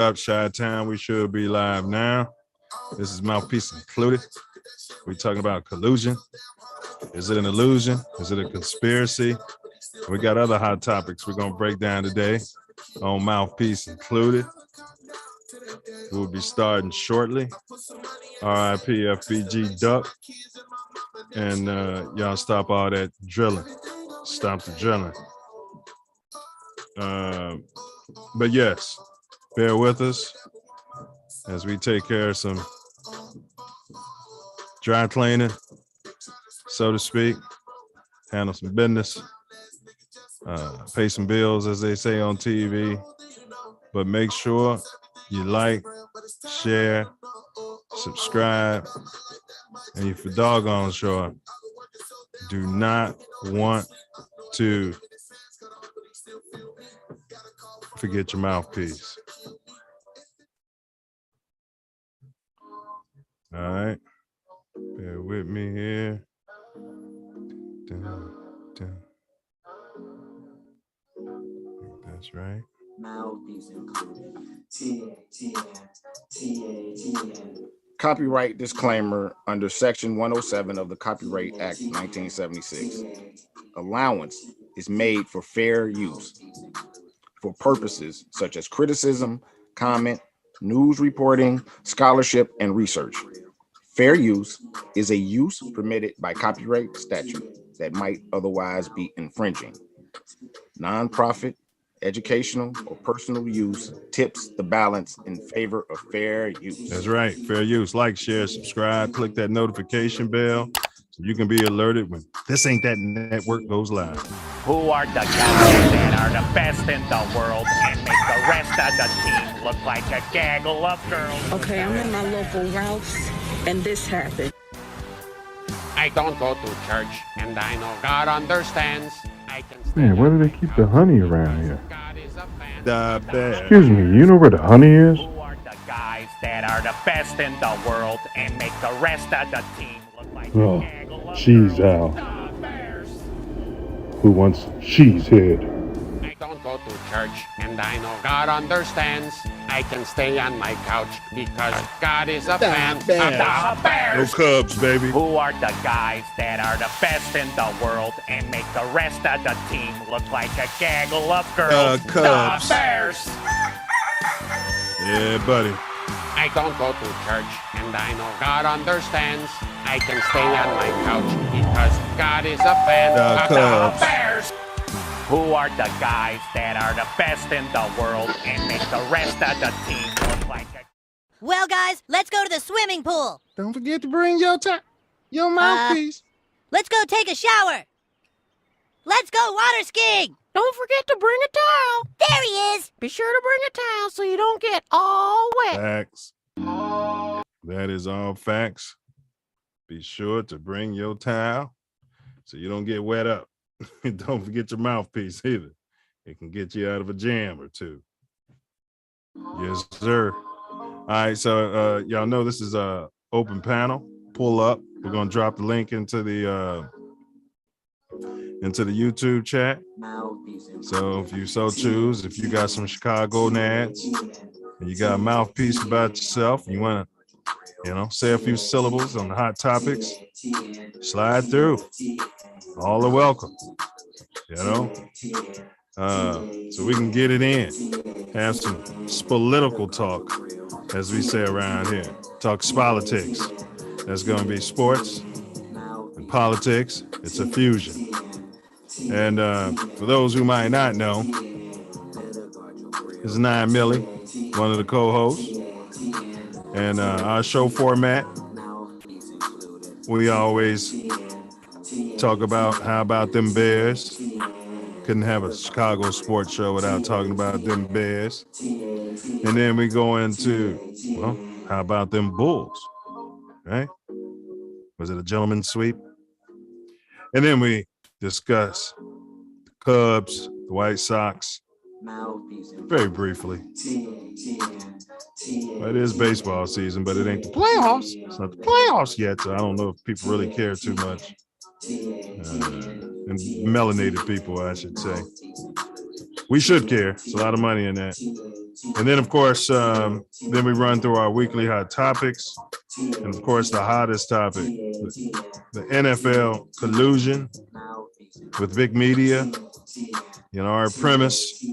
up, Chi-Town? We should be live now. This is Mouthpiece included. We're talking about collusion. Is it an illusion? Is it a conspiracy? We got other hot topics we're going to break down today on Mouthpiece included. We'll be starting shortly. RIP FBG Duck. And y'all stop all that drilling. Stop the drilling. But yes, bear with us as we take care of some dry cleaning, so to speak, handle some business, pay some bills, as they say on TV. But make sure you like, share, subscribe, and if you're doggone sure, do not want to forget your mouthpiece. All right, bear with me here. That's right. Mouthpiece included. TATN. Copyright disclaimer under Section 107 of the Copyright Act 1976. Allowance is made for fair use for purposes such as criticism, comment, news reporting, scholarship, and research. Fair use is a use permitted by copyright statute that might otherwise be infringing. Nonprofit, educational, or personal use tips the balance in favor of fair use. That's right, fair use. Like, share, subscribe, click that notification bell so you can be alerted when This Ain't That Network goes live. Who are the guys that are the best in the world and make the rest of the team look like a gaggle of girls? Okay, I'm in my local Ralph's, and this happened. I don't go to church, and I know God understands. I can Man, why do they keep the honey around here? God is a fan. The best. Excuse me, you know where the honey is? Who are the guys that are the best in the world and make the rest of the team look like Oh, a gaggle of cheese girls? out. The Bears. Who wants cheese head? I don't go to church, and I know God understands. I can stay on my couch because God is a fan. The No Bears. Cubs, baby. Who are the guys that are the best in the world and make the rest of the team look like a gaggle of girls? Cubs. The Bears. Yeah, buddy. I don't go to church, and I know God understands. I can stay on my couch because God is a fan. The Cubs. The Bears. Who are the guys that are the best in the world and make the rest of the team look like a... Well, guys, let's go to the swimming pool. Don't forget to bring your mouthpiece. Let's go take a shower. Let's go water skiing. Don't forget to bring a towel. There he is. Be sure to bring a towel so you don't get all wet. Facts. That is all facts. Be sure to bring your towel so you don't get wet up. Don't forget your mouthpiece either. It can get you out of a jam or two. Yes, sir. All right, so y'all know this is a open panel. Pull up. We're gonna drop the link into the YouTube chat. So if you so choose, if you got some Chicago nads and you got a mouthpiece about yourself, and you want to, say a few syllables on the hot topics, slide through. All are welcome. So we can get it in. Have some political talk, as we say around here. Talk politics. That's going to be sports and politics. It's a fusion. And for those who might not know, this is 9 Millie, one of the co-hosts. And our show format, we always talk about how about them Bears. Couldn't have a Chicago sports show without talking about them Bears. And then we go into, well, how about them Bulls, right? Was it a gentleman's sweep? And then we discuss the Cubs, the White Sox, very briefly. Well, it is baseball season, but it ain't the playoffs. It's not the playoffs yet, so I don't know if people really care too much. And melanated people, I should say. We should care. It's a lot of money in that. And then, of course, then we run through our weekly hot topics. And, of course, the hottest topic, the NFL collusion with big media. You know, our premise,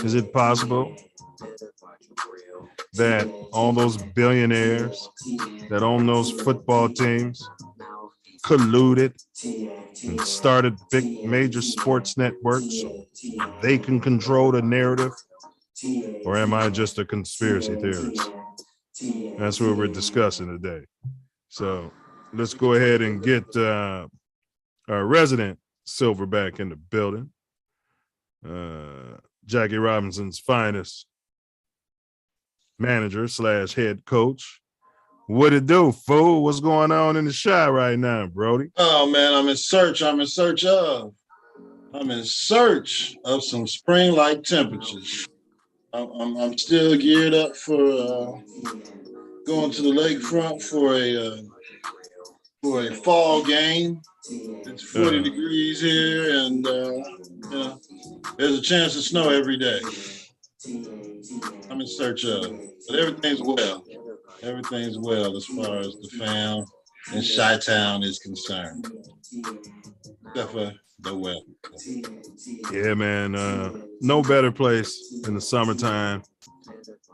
is it possible that all those billionaires that own those football teams colluded and started big major sports networks so they can control the narrative? Or am I just a conspiracy theorist? That's what we're discussing today. So let's go ahead and get our resident Silverback in the building. Jackie Robinson's finest manager / head coach. What it do, fool? What's going on in the shot right now, Brody? Oh man, I'm in search of some spring-like temperatures. I'm still geared up for going to the lakefront for a fall game. It's 40 degrees here, and you know, there's a chance of snow every day. I'm in search of, but everything's well. Everything's well as far as the fam in Chi-Town is concerned. Except for the weather. Yeah, man. No better place in the summertime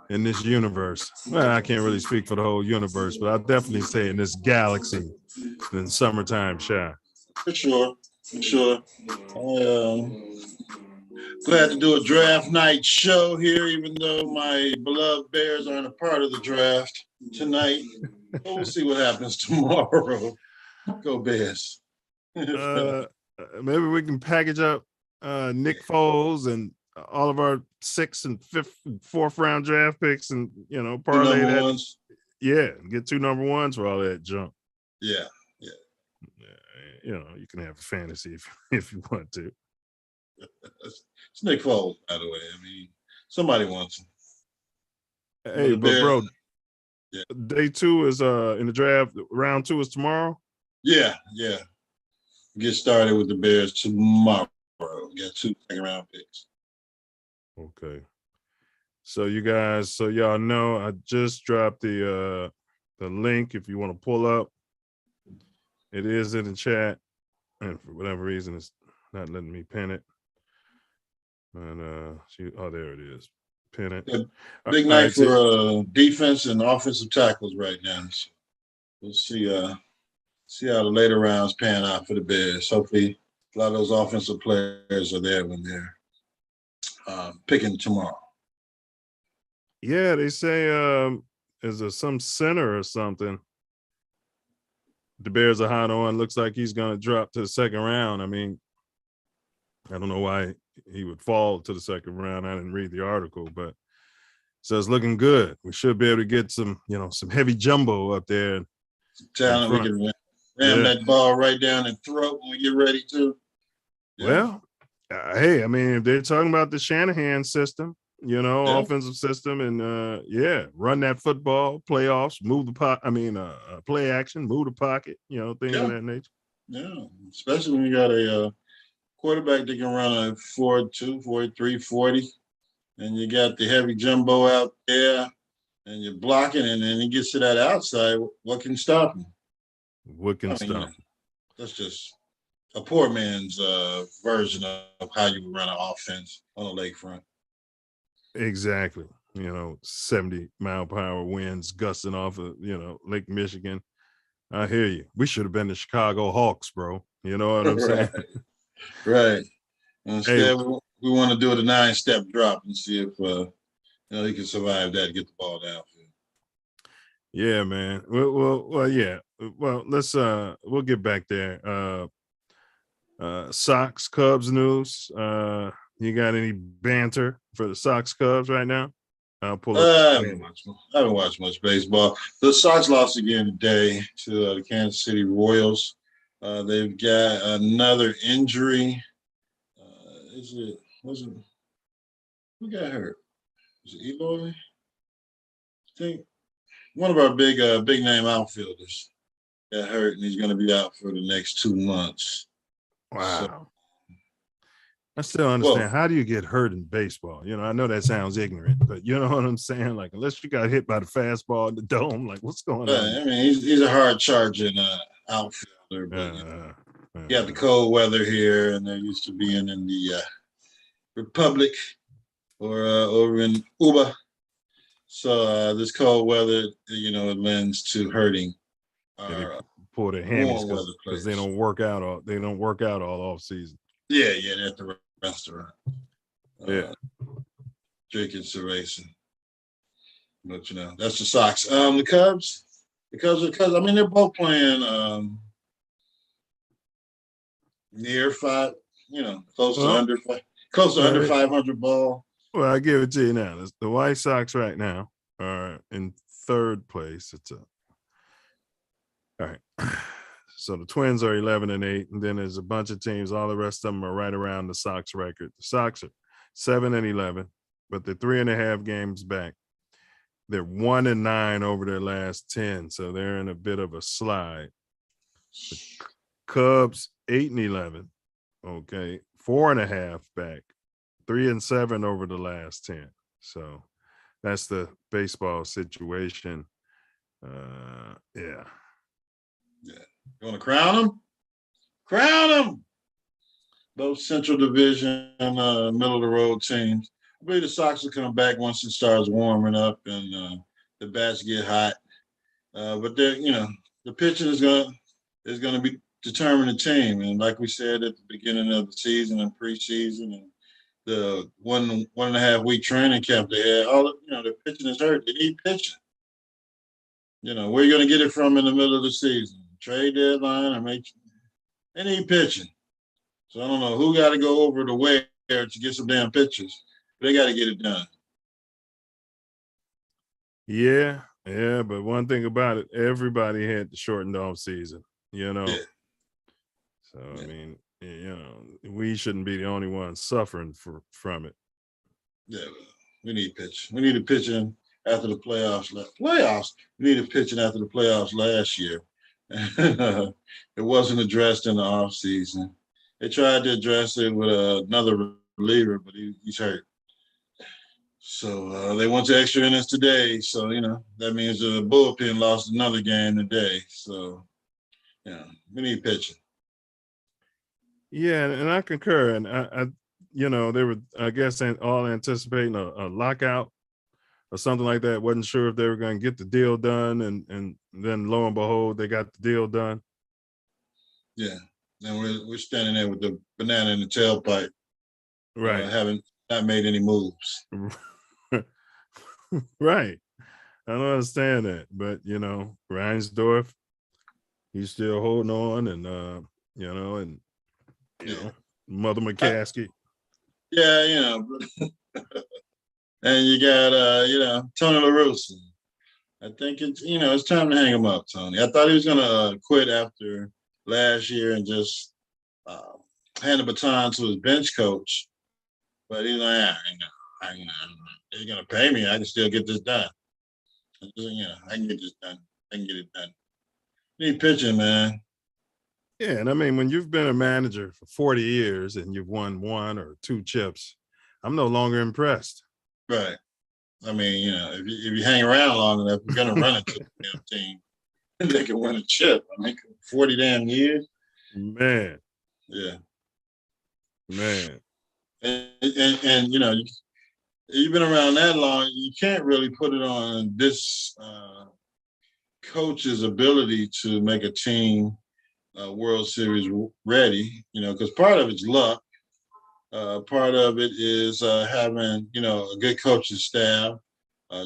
in this universe. Well, I can't really speak for the whole universe, but I'll definitely say in this galaxy than summertime shot. For sure. Glad to do a draft night show here, even though my beloved Bears aren't a part of the draft tonight. But we'll see what happens tomorrow. Go Bears. Maybe we can package up Nick Foles and all of our 6th and 5th and 4th round draft picks and, you know, parlay that. Ones. Yeah, get 2 number ones for all that junk. Yeah. You know, you can have a fantasy if you want to. It's Nick Foles, by the way. I mean, somebody wants him. Hey, but bro, day 2 is in the draft. Round 2 is tomorrow. Yeah. Get started with the Bears tomorrow. We got 2 second-round picks. Okay. So you guys, y'all know, I just dropped the link if you want to pull up. It is in the chat, and for whatever reason, it's not letting me pin it. And there it is. Pin it. Big night for defense and offensive tackles right now. So we'll see how the later rounds pan out for the Bears. Hopefully, a lot of those offensive players are there when they're picking tomorrow. Yeah, they say is there some center or something the Bears are hot on. Looks like he's going to drop to the 2nd round. I mean, I don't know why he would fall to the 2nd round. I didn't read the article, but so it's looking good. We should be able to get some heavy jumbo up there. Talent, we can ram that ball right down the throat when we get ready to. Yeah. Well, hey, I mean, if they're talking about the Shanahan system, offensive system, and run that football, playoffs, move the pocket. Play action, move the pocket, things of that nature. Yeah, especially when you got a quarterback that can run a 4.2, 4.3, 40, and you got the heavy jumbo out there, and you're blocking, and then he gets to that outside. What can stop him? What can stop him? That's just a poor man's version of how you would run an offense on a lakefront. Exactly. 70-mile-per-hour winds gusting off of, Lake Michigan. I hear you. We should have been the Chicago Hawks, bro. You know what I'm saying? Right. Instead, we want to do a 9-step drop and see if he can survive that and get the ball downfield. Yeah, man. Well, yeah. Well, let's we'll get back there. Sox Cubs news. You got any banter for the Sox Cubs right now? I'll pull up. I haven't watched much baseball. The Sox lost again today to the Kansas City Royals. They've got another injury. Who got hurt? Was it Eloy? I think one of our big name outfielders got hurt, and he's going to be out for the next 2 months. Wow. I still understand. How do you get hurt in baseball? You know, I know that sounds ignorant, but you know what I'm saying? Like, unless you got hit by the fastball in the dome, like, what's going on? I mean, he's a hard charging outfielder, but you got the cold weather here, and they're used to being in the Republic or over in Uba. So this cold weather, you know, it lends to hurting. Pull their hammies because they don't work out all off season. Yeah, they're at the restaurant. Drinking cerveza. But you know, that's the Sox. The Cubs, I mean, they're both playing near five, you know, close to under 500 ball. Well, I give it to you now. The White Sox right now are in third place. All right. So the Twins are 11-8, and then there's a bunch of teams. All the rest of them are right around the Sox record. The Sox are 7-11, but they're 3.5 games back. They're 1-9 over their last 10, so they're in a bit of a slide. The Cubs 8-11, okay, 4.5 back, 3-7 over the last 10. So that's the baseball situation. Yeah. You want to crown them? Crown them. Both Central Division, middle of the road teams. I believe the Sox will come back once it starts warming up and the bats get hot. But you know, the pitching is gonna be determine the team. And like we said at the beginning of the season and preseason and the 1.5 week training camp they had, the pitching is hurt. They need pitching. You know, where are you gonna get it from in the middle of the season? Trade deadline or they need pitching. So I don't know who got to go over the wire to get some damn pitchers. They got to get it done. Yeah, but one thing about it, everybody had the shortened off season, you know. Yeah. So I mean, you know, we shouldn't be the only ones suffering from it. Yeah, we need pitch. We needed pitching after the playoffs. We needed pitching after the playoffs last year. It wasn't addressed in the off season. They tried to address it with another reliever, but he's hurt. So they went to extra innings today. So, you know, that means the bullpen lost another game today. So, yeah, we need pitching. Yeah, and I concur. And I you know, they were, I guess, all anticipating a lockout or something like that. Wasn't sure if they were going to get the deal done. And then lo and behold, they got the deal done. Yeah. And we're standing there with the banana in the tailpipe. Right. Having not made any moves. Right. I don't understand that. But, you know, Reinsdorf, he's still holding on and, you know, Mother McCaskey. Yeah, you know. And you got, you know, Tony La Russa. I think it's time to hang him up, Tony. I thought he was going to quit after last year and just hand the baton to his bench coach. But he's like, they're going to pay me. I can still get this done. You know, I can get this done. I can get it done. Need pitching, man. Yeah, and I mean, when you've been a manager for 40 years and you've won 1 or 2 chips, I'm no longer impressed. Right. I mean, you know, if you hang around long enough, you're going to run into the damn team. They can win a chip. I mean, 40 damn years. Man. Yeah. Man. And you know, you've been around that long, you can't really put it on this coach's ability to make a team World Series ready, you know, because part of it's luck. Part of it is having, you know, a good coaching staff,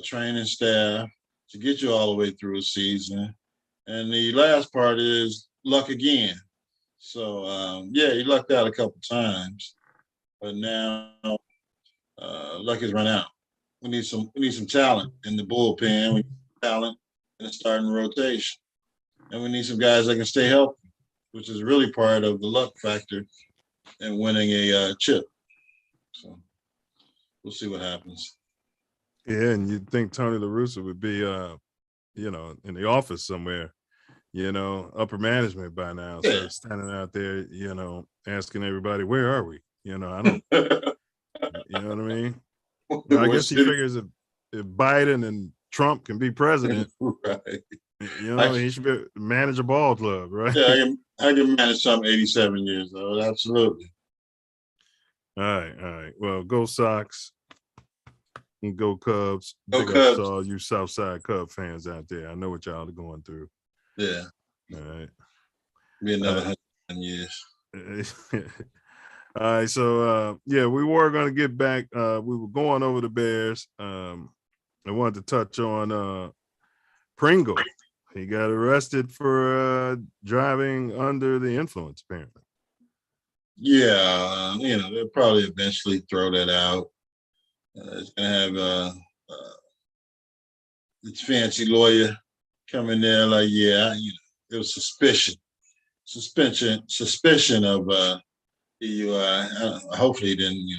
training staff to get you all the way through a season. And the last part is luck again. So, yeah, he lucked out a couple times, but now luck has run out. We need some talent in the bullpen. We need talent in the starting rotation. And we need some guys that can stay healthy, which is really part of the luck factor in winning a chip. So we'll see what happens. Yeah, and you'd think Tony La Russa would be, you know, in the office somewhere, you know, upper management by now. Yeah. So standing out there, you know, asking everybody, where are we? You know, I don't. You know what I mean? But I guess he figures if Biden and Trump can be president, Right. you know, he should manage a ball club, right? Yeah, I can manage something 87 years old. Absolutely. All right. Well, go Sox and go Cubs. Go Big Cubs. ups to all you Southside Cub fans out there. I know what y'all are going through. Yeah. All right. Be another 100 years. All right, so we were going to get back. We were going over the Bears. I wanted to touch on Pringle. He got arrested for driving under the influence, apparently. Yeah, they'll probably eventually throw that out. It's gonna have its fancy lawyer come in there like, it was suspicion of DUI. Hopefully he didn't,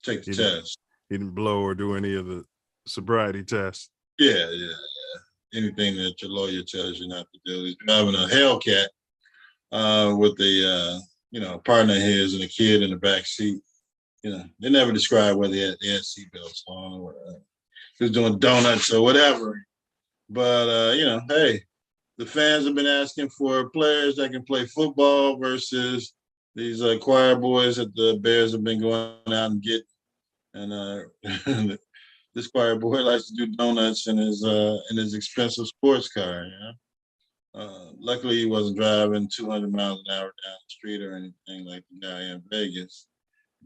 take the test. He didn't blow or do any of the sobriety tests. Yeah. Anything that your lawyer tells you not to do. He's driving a Hellcat with a partner of his and a kid in the back seat. They never described whether they had seatbelts on or he was doing donuts or whatever. But hey, the fans have been asking for players that can play football versus these choir boys that the Bears have been going out and getting. And this choir boy likes to do donuts in his expensive sports car. Luckily, he wasn't driving 200 miles an hour down the street or anything like the guy in Vegas.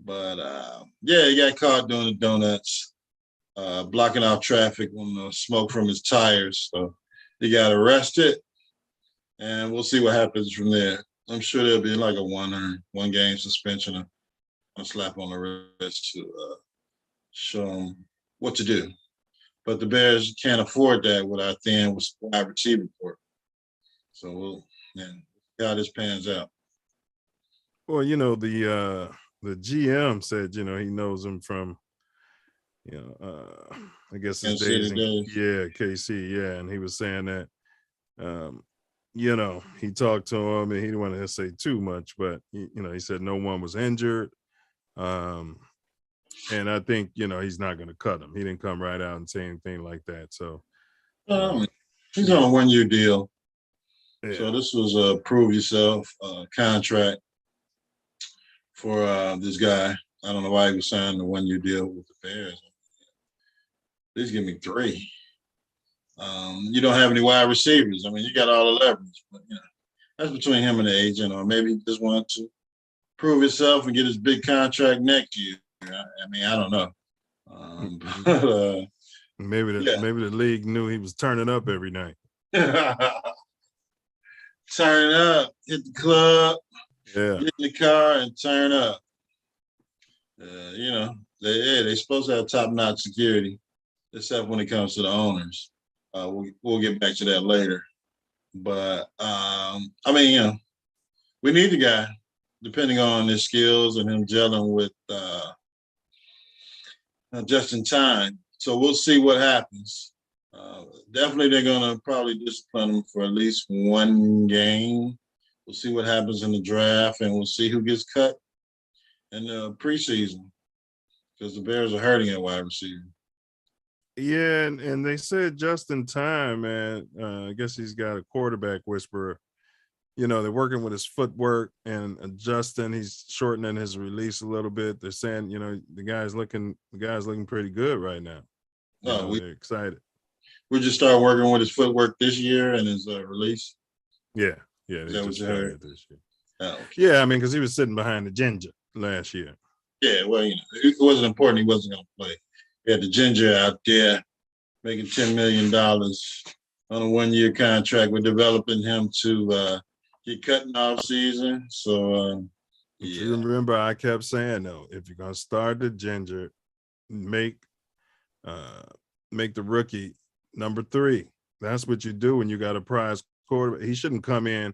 But he got caught doing the donuts, blocking out traffic when the smoke from his tires. So he got arrested, and we'll see what happens from there. I'm sure there'll be like a one game suspension, a slap on the wrist to show him what to do. But the Bears can't afford that with our thin wide receiving corps. So we'll see how this pans out. Well, the GM said, he knows him from, I guess his days KC, and he was saying that, he talked to him and he didn't want to say too much, but he said no one was injured. And I think, he's not going to cut him. He didn't come right out and say anything like that. So he's on a 1-year deal. Yeah. So this was a prove yourself contract for this guy. I don't know why he was signing a 1-year deal with the Bears. Please give me 3. You don't have any wide receivers. I mean, you got all the leverage, but that's between him and the agent, or maybe he just wanted to prove himself and get his big contract next year. I mean, I don't know. But, maybe the league knew he was turning up every night. Turn up, hit the club, get in the car and turn up. They're supposed to have top-notch security, except when it comes to the owners. We'll get back to that later. But, we need the guy, depending on his skills and him gelling with just in time. So we'll see what happens. Definitely they're going to probably discipline him for at least 1 game. We'll see what happens in the draft, and we'll see who gets cut in the preseason, because the Bears are hurting at wide receiver. Yeah, and they said just in time, man. I guess he's got a quarterback whisperer. They're working with his footwork and adjusting. He's shortening his release a little bit. They're saying, the guy's looking pretty good right now. They're excited. We just start working with his footwork this year and his release. Yeah. They that just started this year. Oh, okay. Yeah, I mean, because he was sitting behind the ginger last year. Yeah, well, it wasn't important. He wasn't going to play. He had the ginger out there making $10 million on a 1-year contract. We're developing him to get cut in off season. So, You remember I kept saying, though, if you're going to start the ginger, make the rookie number 3. That's what you do when you got a prize quarterback. He shouldn't come in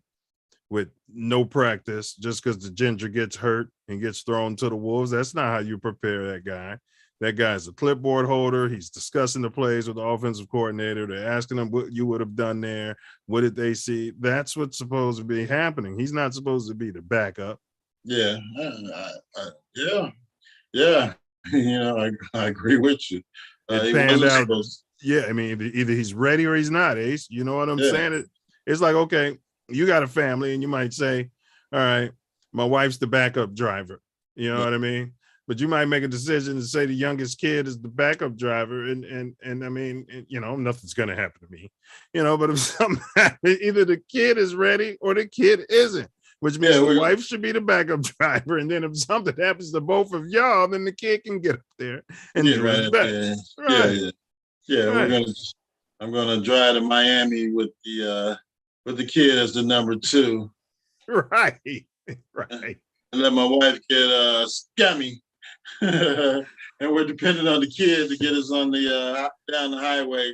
with no practice just because the ginger gets hurt and gets thrown to the wolves. That's not how you prepare that guy. That guy's a clipboard holder. He's discussing the plays with the offensive coordinator. They're asking him what you would have done there. What did they see? That's what's supposed to be happening. He's not supposed to be the backup. Yeah, yeah. I agree with you. It He panned wasn't out. supposed. Yeah, I mean, either he's ready or he's not, Ace. You know what I'm Yeah. saying? It's like, okay, you got a family and you might say, all right, my wife's the backup driver. You know what I mean? But you might make a decision to say the youngest kid is the backup driver. And I mean, nothing's going to happen to me, but if something happens, either the kid is ready or the kid isn't, which means the wife should be the backup driver. And then if something happens to both of y'all, then the kid can get up there and do his best. Right. Yeah. Right. I'm gonna drive to Miami with the kid as the number 2. Right. Right. And let my wife get scammy. And we're dependent on the kid to get us on the down the highway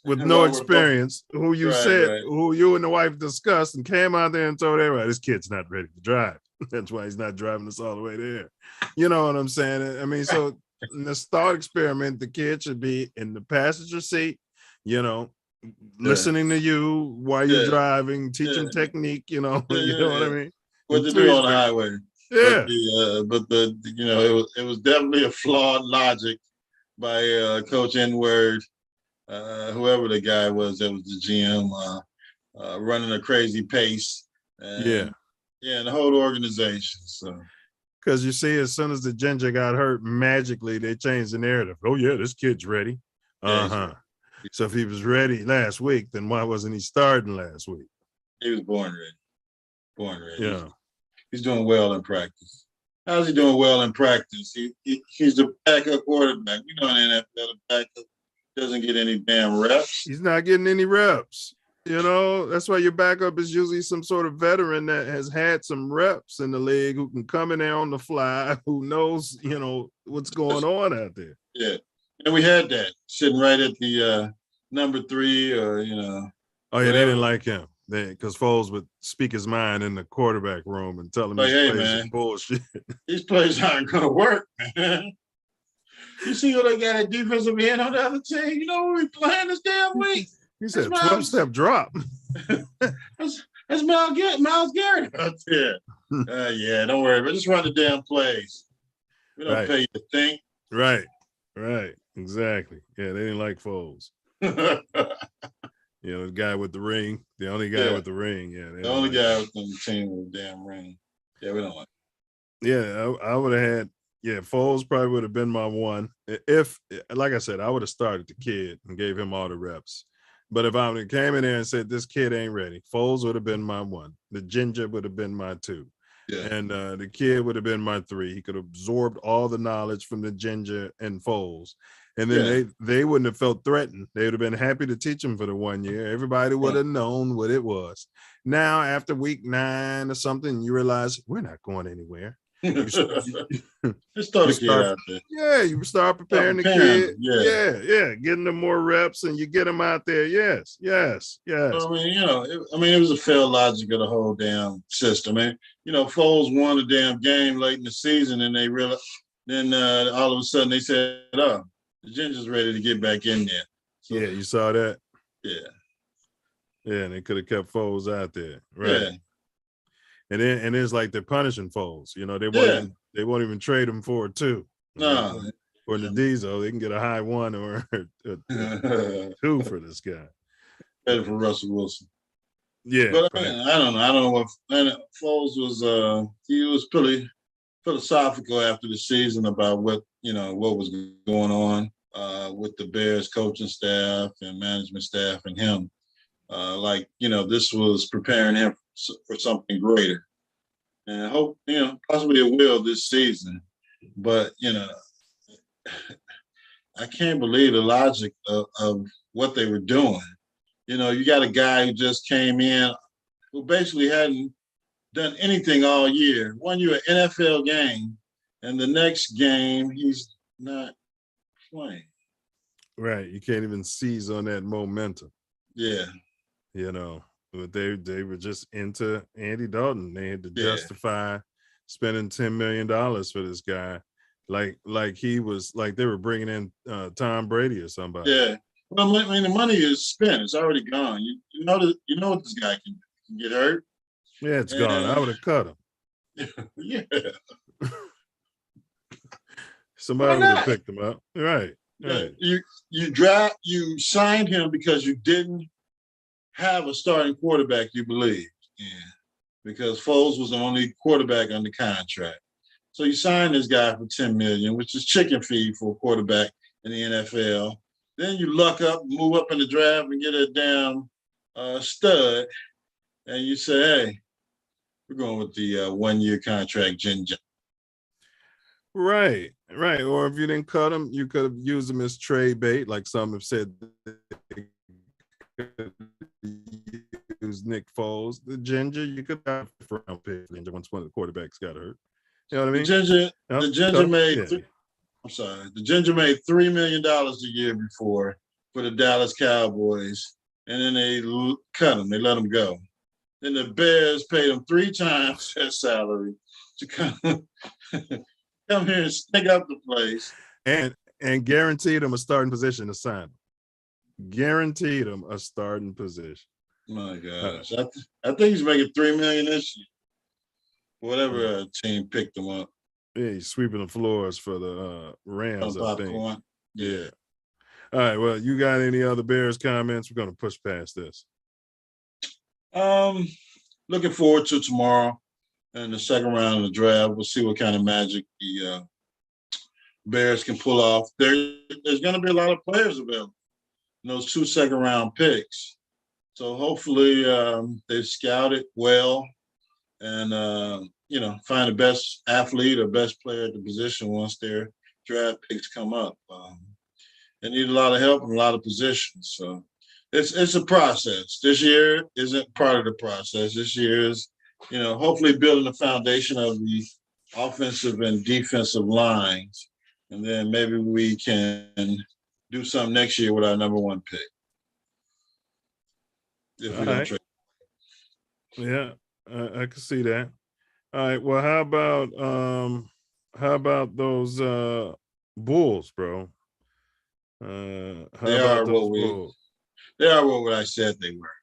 with no experience. Who you who you and the wife discussed and came out there and told everybody this kid's not ready to drive. That's why he's not driving us all the way there. You know what I'm saying? I mean, so in this thought experiment, the kid should be in the passenger seat, listening to you while you're driving, teaching technique, you know what I mean? What to do on the highway. Yeah. But it was definitely a flawed logic by Coach N-Word, whoever the guy was that was the GM, running a crazy pace. And, and the whole organization. So. Because you see, as soon as the ginger got hurt, magically they changed the narrative. Oh yeah, this kid's ready. So if he was ready last week, then why wasn't he starting last week? He was born ready. Yeah. He's doing well in practice. How's he doing well in practice? He's the backup quarterback. You know, in the NFL, the backup doesn't get any damn reps. He's not getting any reps. That's why your backup is usually some sort of veteran that has had some reps in the league, who can come in there on the fly, who knows, what's going on out there. Yeah. And we had that sitting right at the number 3 or, Oh, yeah, whatever. they didn't like him. Because Foles would speak his mind in the quarterback room and tell him his plays are bullshit. These plays aren't going to work, man. You see what they got a defensive end on the other team? We playing this damn week. He said 12-step drop. That's Myles Garrett out there. Yeah, don't worry. But just run the damn plays. We don't pay you to think. Right. Exactly. Yeah, they didn't like Foles. The guy with the ring, the only guy with the ring. Yeah, the only guy with the team with the damn ring. Yeah, we don't like it. Yeah, I would have had. Yeah, Foles probably would have been my one. If, like I said, I would have started the kid and gave him all the reps. But if I would have came in there and said, this kid ain't ready, Foles would have been my 1. The ginger would have been my 2. Yeah. And the kid would have been my 3. He could have absorbed all the knowledge from the ginger and Foles. And then they wouldn't have felt threatened. They would have been happy to teach him for the 1 year. Everybody would have known what it was. Now, after week 9 or something, you realize we're not going anywhere. Just throw the kid out there. Yeah, you start preparing the kid. Yeah, getting them more reps, and you get them out there. Yes. I mean, it was a failed logic of the whole damn system. And Foles won a damn game late in the season, and they realized. Then all of a sudden they said, "Oh, the ginger's ready to get back in there." So, yeah, you saw that. Yeah, and they could have kept Foles out there, right? Yeah. And it's like they're punishing Foles. They won't even trade him for 2. No. Or the Diesel, they can get a high 1 or a 2 for this guy. Better for Russell Wilson. Yeah. But I don't know. I don't know what Foles was. He was pretty philosophical after the season about what was going on with the Bears coaching staff and management staff and him. This was preparing him for something greater, and I hope possibly it will this season. But I can't believe the logic of what they were doing. You got a guy who just came in who basically hadn't done anything all year. Won you an NFL game, and the next game he's not playing. Right, you can't even seize on that momentum. Yeah. But they were just into Andy Dalton. They had to justify spending $10 million for this guy, like he was like they were bringing in Tom Brady or somebody. Yeah, well, I mean the money is spent; it's already gone. You know what this guy can get hurt. Yeah, it's gone. I would have cut him. Yeah. Somebody would have picked him up. Right. Yeah. Right. You signed him because you didn't have a starting quarterback you believed in, because Foles was the only quarterback under contract. So you sign this guy for $10 million, which is chicken feed for a quarterback in the NFL. Then you luck up, move up in the draft, and get a damn stud, and you say, "Hey, we're going with the 1-year contract, Ginger." Right. Right. Or if you didn't cut him, you could have used him as trade bait, like some have said. Use Nick Foles, the Ginger. You could have a round pick Ginger once one of the quarterbacks got hurt. You know what I mean? The Ginger made. I'm sorry. The Ginger made $3 million a year before for the Dallas Cowboys, and then they cut him. They let him go. Then the Bears paid him 3 times that salary to come here and stick up the place, and guaranteed him a starting position to sign him. Guaranteed him a starting position. My gosh, I think he's making $3 million this year. Whatever team picked him up. Yeah, he's sweeping the floors for the Rams, I think. Yeah. All right. Well, you got any other Bears comments? We're going to push past this. Looking forward to tomorrow and the second round of the draft. We'll see what kind of magic the Bears can pull off. There's going to be a lot of players available in those 2 second-round picks. So hopefully they scout it well and find the best athlete or best player at the position once their draft picks come up. They need a lot of help in a lot of positions. So it's a process. This year isn't part of the process. This year is, hopefully building the foundation of the offensive and defensive lines. And then maybe we can do something next year with our number 1 pick. If we don't trade. Yeah, I can see that. All right. Well, how about those Bulls, bro? They are what I said they were.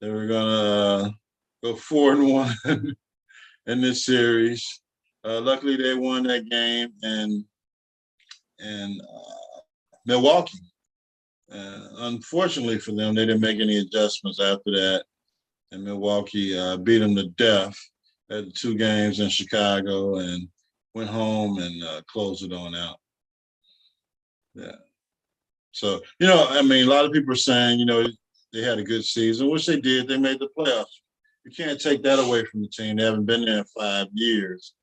They were gonna go 4-1 in this series. Luckily, they won that game in Milwaukee. Unfortunately for them, they didn't make any adjustments after that. And Milwaukee beat them to death at the 2 games in Chicago and went home and closed it on out. Yeah. So, a lot of people are saying, they had a good season, which they did. They made the playoffs. You can't take that away from the team. They haven't been there in 5 years.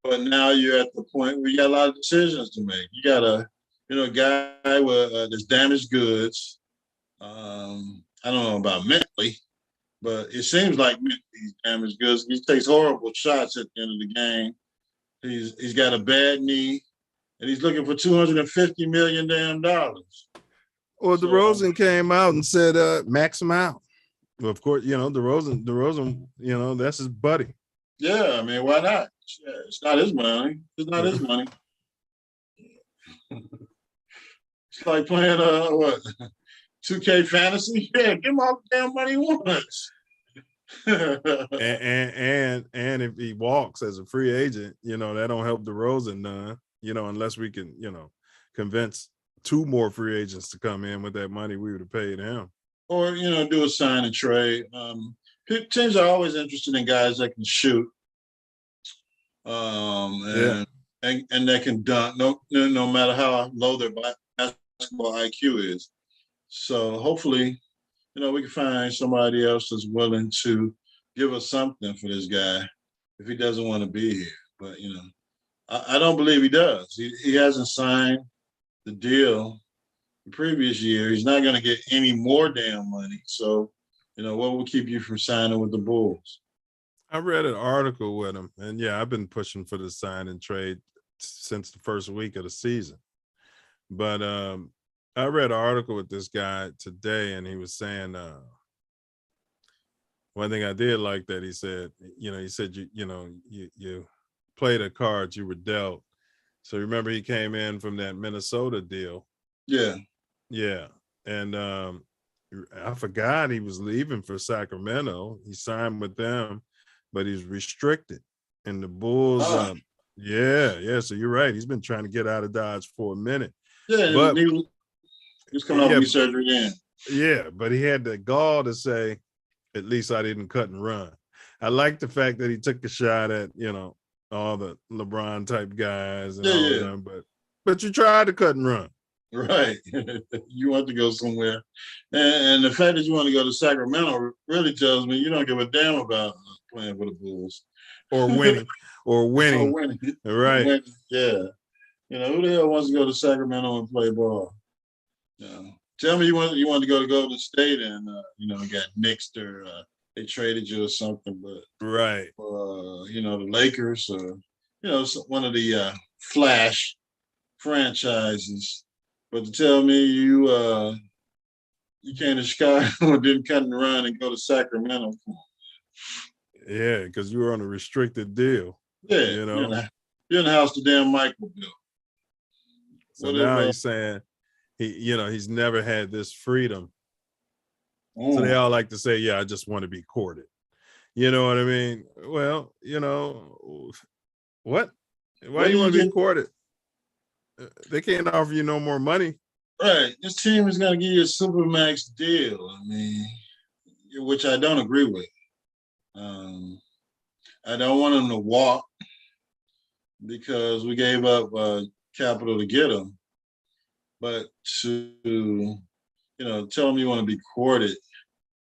But now you're at the point where you got a lot of decisions to make. You got a guy with there's damaged goods. I don't know about mentally, but it seems like he's damaged goods. He takes horrible shots at the end of the game. He's got a bad knee, and he's looking for $250 million damn dollars. Well, DeRozan came out and said, max him out. Well, of course, DeRozan, that's his buddy. Yeah, I mean, why not? Yeah, it's not his money. It's not his money. It's like playing 2K fantasy. Yeah, give him all the damn money he wants. and if he walks as a free agent, that don't help DeRozan none. Unless we can, convince 2 more free agents to come in with that money we would have paid him. Or, do a sign and trade. Teams are always interested in guys that can shoot. And that can dunk, no matter how low their basketball IQ is. So hopefully, we can find somebody else that's willing to give us something for this guy if he doesn't want to be here. But, I don't believe he does. He hasn't signed the deal the previous year. He's not going to get any more damn money. So, what will keep you from signing with the Bulls? I read an article with him, and I've been pushing for the sign and trade since the first week of the season. But I read an article with this guy today, and he was saying one thing I did like that he said you played the cards you were dealt. So remember he came in from that Minnesota deal. Yeah. And I forgot he was leaving for Sacramento. He signed with them, but he's restricted. and the Bulls. Yeah. So you're right. He's been trying to get out of Dodge for a minute. Yeah, but he was coming off knee surgery then. Yeah, but he had the gall to say, at least I didn't cut and run. I like the fact that he took a shot at, all the LeBron type guys and all of them, but you tried to cut and run. Right. You want to go somewhere. And the fact that you want to go to Sacramento really tells me you don't give a damn about playing for the Bulls. Or winning. Or winning. Right. Winning. Yeah. Who the hell wants to go to Sacramento and play ball? Tell me you want to go to Golden State and got nixed or they traded you or something, but right. The Lakers or one of the flash franchises. But to tell me you came to Chicago and didn't cut and run and go to Sacramento. Yeah, because you were on a restricted deal. Yeah, you're in the house the damn Michael built. So now he's saying he's never had this freedom. So they all like to say, yeah, I just want to be courted. You know what I mean? Well, what? Why do you want to be courted? They can't offer you no more money. Right. This team is going to give you a supermax deal. I mean, which I don't agree with. I don't want him to walk because we gave up capital to get him. But to, tell them you want to be courted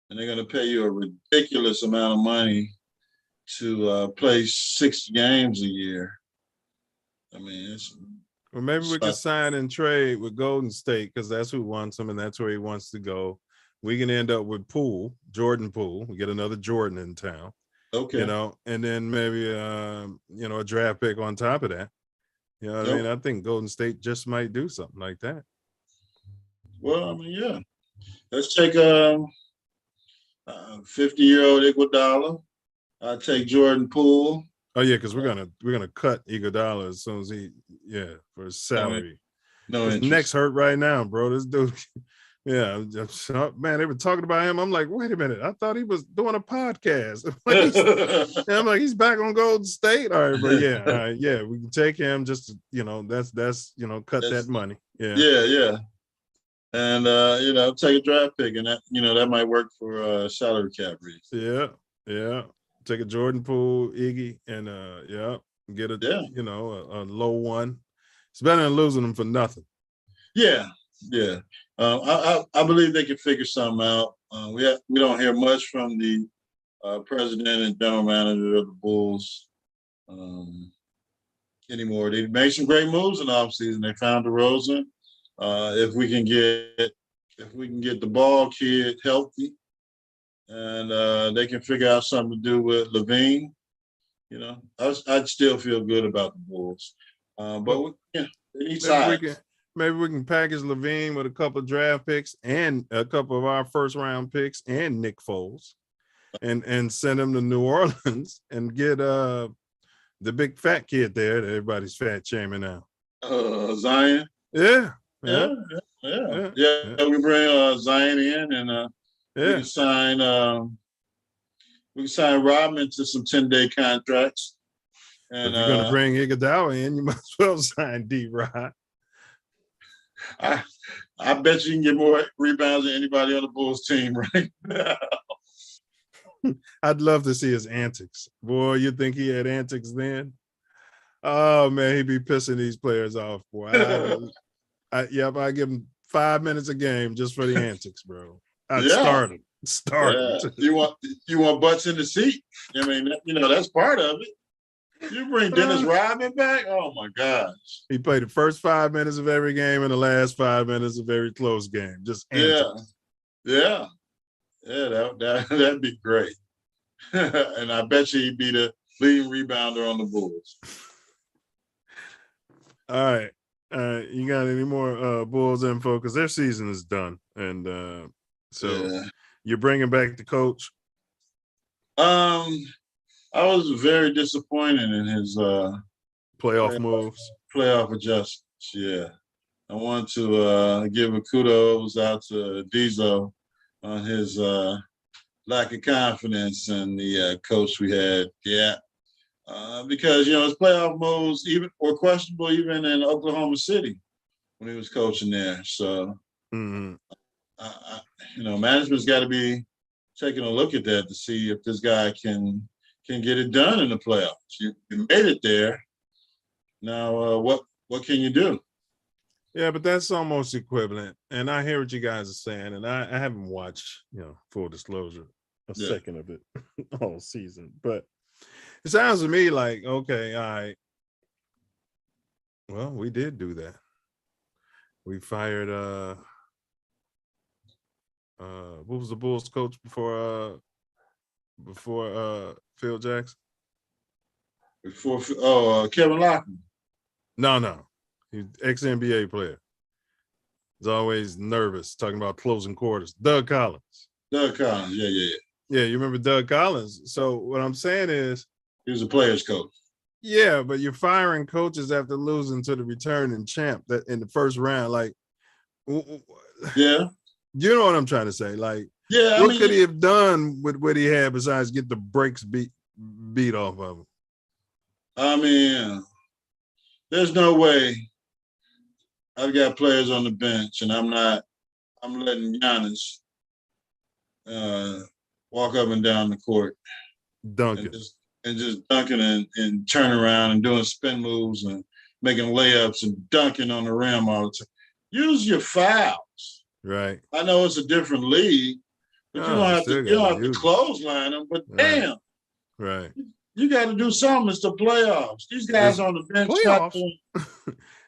and they're going to pay you a ridiculous amount of money to play 6 games a year. I mean, well, maybe we can sign and trade with Golden State because that's who wants him and that's where he wants to go. We can end up with Jordan Poole. We get another Jordan in town. Okay. And then maybe, a draft pick on top of that. You know what I mean? I think Golden State just might do something like that. Well, I mean, yeah. Let's take 50-year-old Iguodala. I'll take Jordan Poole. Oh yeah, because we're gonna cut Iguodala as soon as for his salary. His neck's hurt right now, bro. This dude, man, they were talking about him. I'm like, wait a minute, I thought he was doing a podcast. I'm like, he's back on Golden State. All right, but we can take him just to, that's cut that money. Yeah. And take a draft pick, and that might work for salary cap reasons. Yeah. Take a Jordan Poole, Iggy, and get a low one. It's better than losing them for nothing. Yeah. I believe they can figure something out. We don't hear much from the president and general manager of the Bulls anymore. They made some great moves in the offseason. They found DeRozan. If we can get the ball kid healthy, and they can figure out something to do with Levine, I'd still feel good about the Bulls. But they need size. Maybe we can package Levine with a couple of draft picks and a couple of our first round picks and Nick Foles, and send him to New Orleans and get the big fat kid there that everybody's fat shaming now. Zion. Yeah. We bring Zion in and we can sign Rodman to some 10-day contracts. And if you're going to bring Iguodala in, you might as well sign D-Rod. I bet you can get more rebounds than anybody on the Bulls team right now. I'd love to see his antics. Boy, you think he had antics then? Oh, man, he'd be pissing these players off, boy. I give him 5 minutes a game just for the antics, bro. I'd start him. You want butts in the seat? I mean, that's part of it. You bring Dennis Rodman back? Oh my gosh! He played the first 5 minutes of every game and the last 5 minutes of every close game. Just antics. That'd be great. And I bet you he'd be the leading rebounder on the Bulls. All right. You got any more Bulls info? Because their season is done, and you're bringing back the coach. I was very disappointed in his playoff adjustments. Yeah, I want to give a kudos out to Diesel on his lack of confidence in the coach we had. Yeah, because his playoff moves were questionable even in Oklahoma City when he was coaching there. So, management's got to be taking a look at that to see if this guy can get it done in the playoffs. You made it there. Now, what can you do? Yeah, but that's almost equivalent. And I hear what you guys are saying, and I haven't watched, full disclosure, a second of it all season. But it sounds to me like, okay, all right. Well, we did do that. We fired what was the Bulls coach before Phil Jackson? Kevin Lockman. No. He's ex-NBA player. He's always nervous talking about closing quarters. Doug Collins. Yeah. Yeah, you remember Doug Collins. So what I'm saying is he was a player's coach. Yeah, but you're firing coaches after losing to the returning champ that in the first round. Like, yeah, you know what I'm trying to say. Like, yeah, what could he have done with what he had besides get the brakes beat off of him? I mean, there's no way I've got players on the bench and I'm letting Giannis walk up and down the court. Dunking. And just dunking and turning around and doing spin moves and making layups and dunking on the rim all the time. Use your fouls. Right. I know it's a different league, but you don't have to clothesline them. But damn. Right. You got to do something. It's the playoffs. These guys on the bench.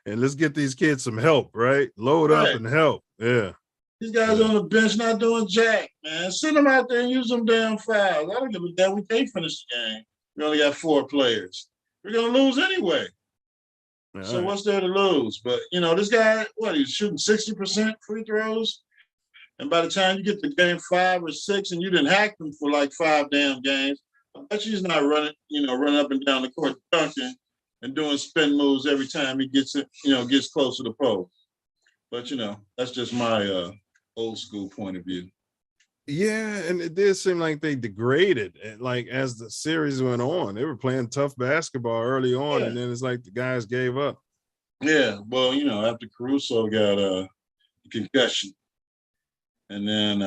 And let's get these kids some help, right? Load up and help. Yeah. These guys on the bench not doing jack, man. Send them out there and use them damn fouls. I don't give a damn. We can't finish the game. We only got 4 players. We're going to lose anyway. So what's there to lose? But, this guy, he's shooting 60% free throws? And by the time you get to game 5 or 6 and you didn't hack them for like 5 damn games, I bet he's not running up and down the court dunking and doing spin moves every time he gets close to the post. But, that's just my old school point of view. Yeah, and it did seem like they degraded. Like as the series went on, they were playing tough basketball early on, and then it's like the guys gave up. Yeah, well, after Caruso got a concussion, and then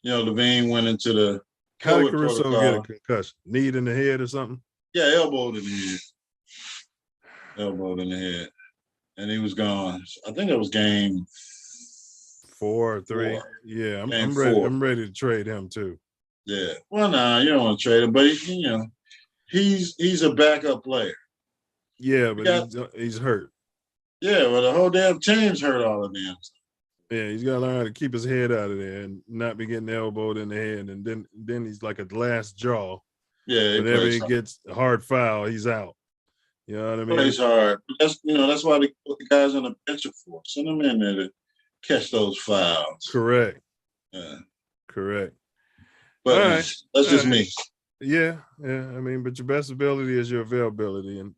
Levine went into the How did Caruso get a concussion? Knee in the head or something? Yeah, elbowed in the head, and he was gone. I think it was game 4 or 3. 4. Yeah, I'm ready. 4. I'm ready to trade him too. Yeah. Well, you don't want to trade him, but he's a backup player. Yeah, but he's hurt. Yeah, well, the whole damn team's hurt all of them. Yeah, he's got to learn how to keep his head out of there and not be getting elbowed in the head. And then he's like a glass jaw. Yeah. Whenever he gets a hard foul, he's out. You know what I mean? Plays hard. That's why they put the guys on the bench for. Send them in there to catch those fouls. Correct. Yeah. Correct. But that's just me. Yeah. I mean, but your best ability is your availability. And,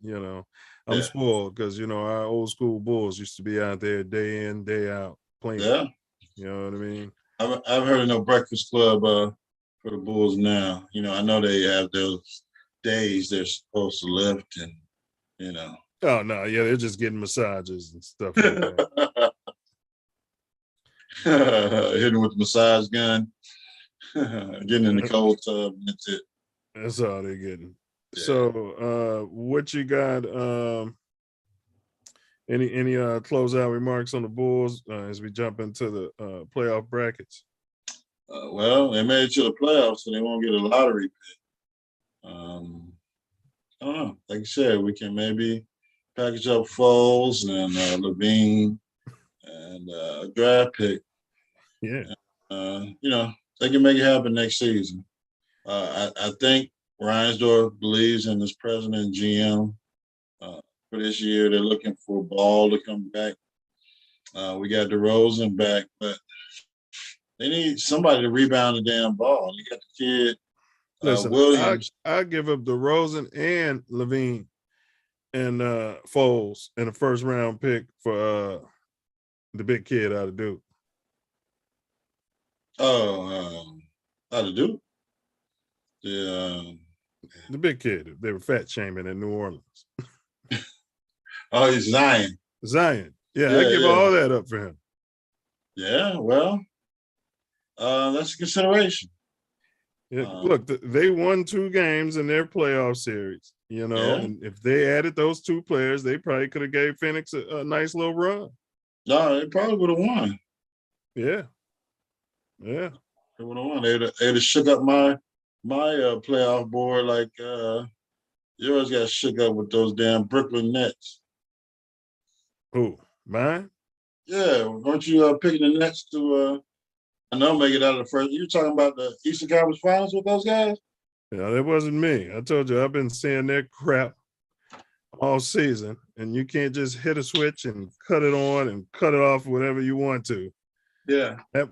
I'm spoiled because, our old school Bulls used to be out there day in, day out playing. Yeah. You know what I mean? I've heard of no breakfast club for the Bulls now. I know they have those days they're supposed to lift and, Oh, no. Yeah, they're just getting massages and stuff like that. Hitting with the massage gun, getting in the cold tub, and that's it. That's all they're getting. Yeah. So, what you got? Any closeout remarks on the Bulls as we jump into the playoff brackets? Well, they made it to the playoffs, so they won't get a lottery pick. I don't know. Like you said, we can maybe package up Foles and Levine and a draft pick. Yeah. They can make it happen next season. I think Reinsdorf believes in this president and GM. For this year, they're looking for Ball to come back. We got DeRozan back, but they need somebody to rebound the damn ball. You got the kid, Listen, Williams. I give up DeRozan and Levine and Foles in a first round pick for the big kid out of Duke. Out of Duke? The big kid. They were fat shaming in New Orleans. Oh, he's Zion. Zion. Yeah, I give all that up for him. Yeah, well, that's a consideration. Yeah, look, they won 2 games in their playoff series, and if they added those 2 players, they probably could have gave Phoenix a nice little run. No, they probably would have won. Yeah. They would have won. They'd have shook up my playoff board like yours got shook up with those damn Brooklyn Nets. Who? Mine? Yeah, weren't you picking the Nets to I know make it out of the first? You talking about the Eastern Conference Finals with those guys? Yeah, that wasn't me. I told you I've been seeing their crap all season, and you can't just hit a switch and cut it on and cut it off whenever you want to. Yeah, that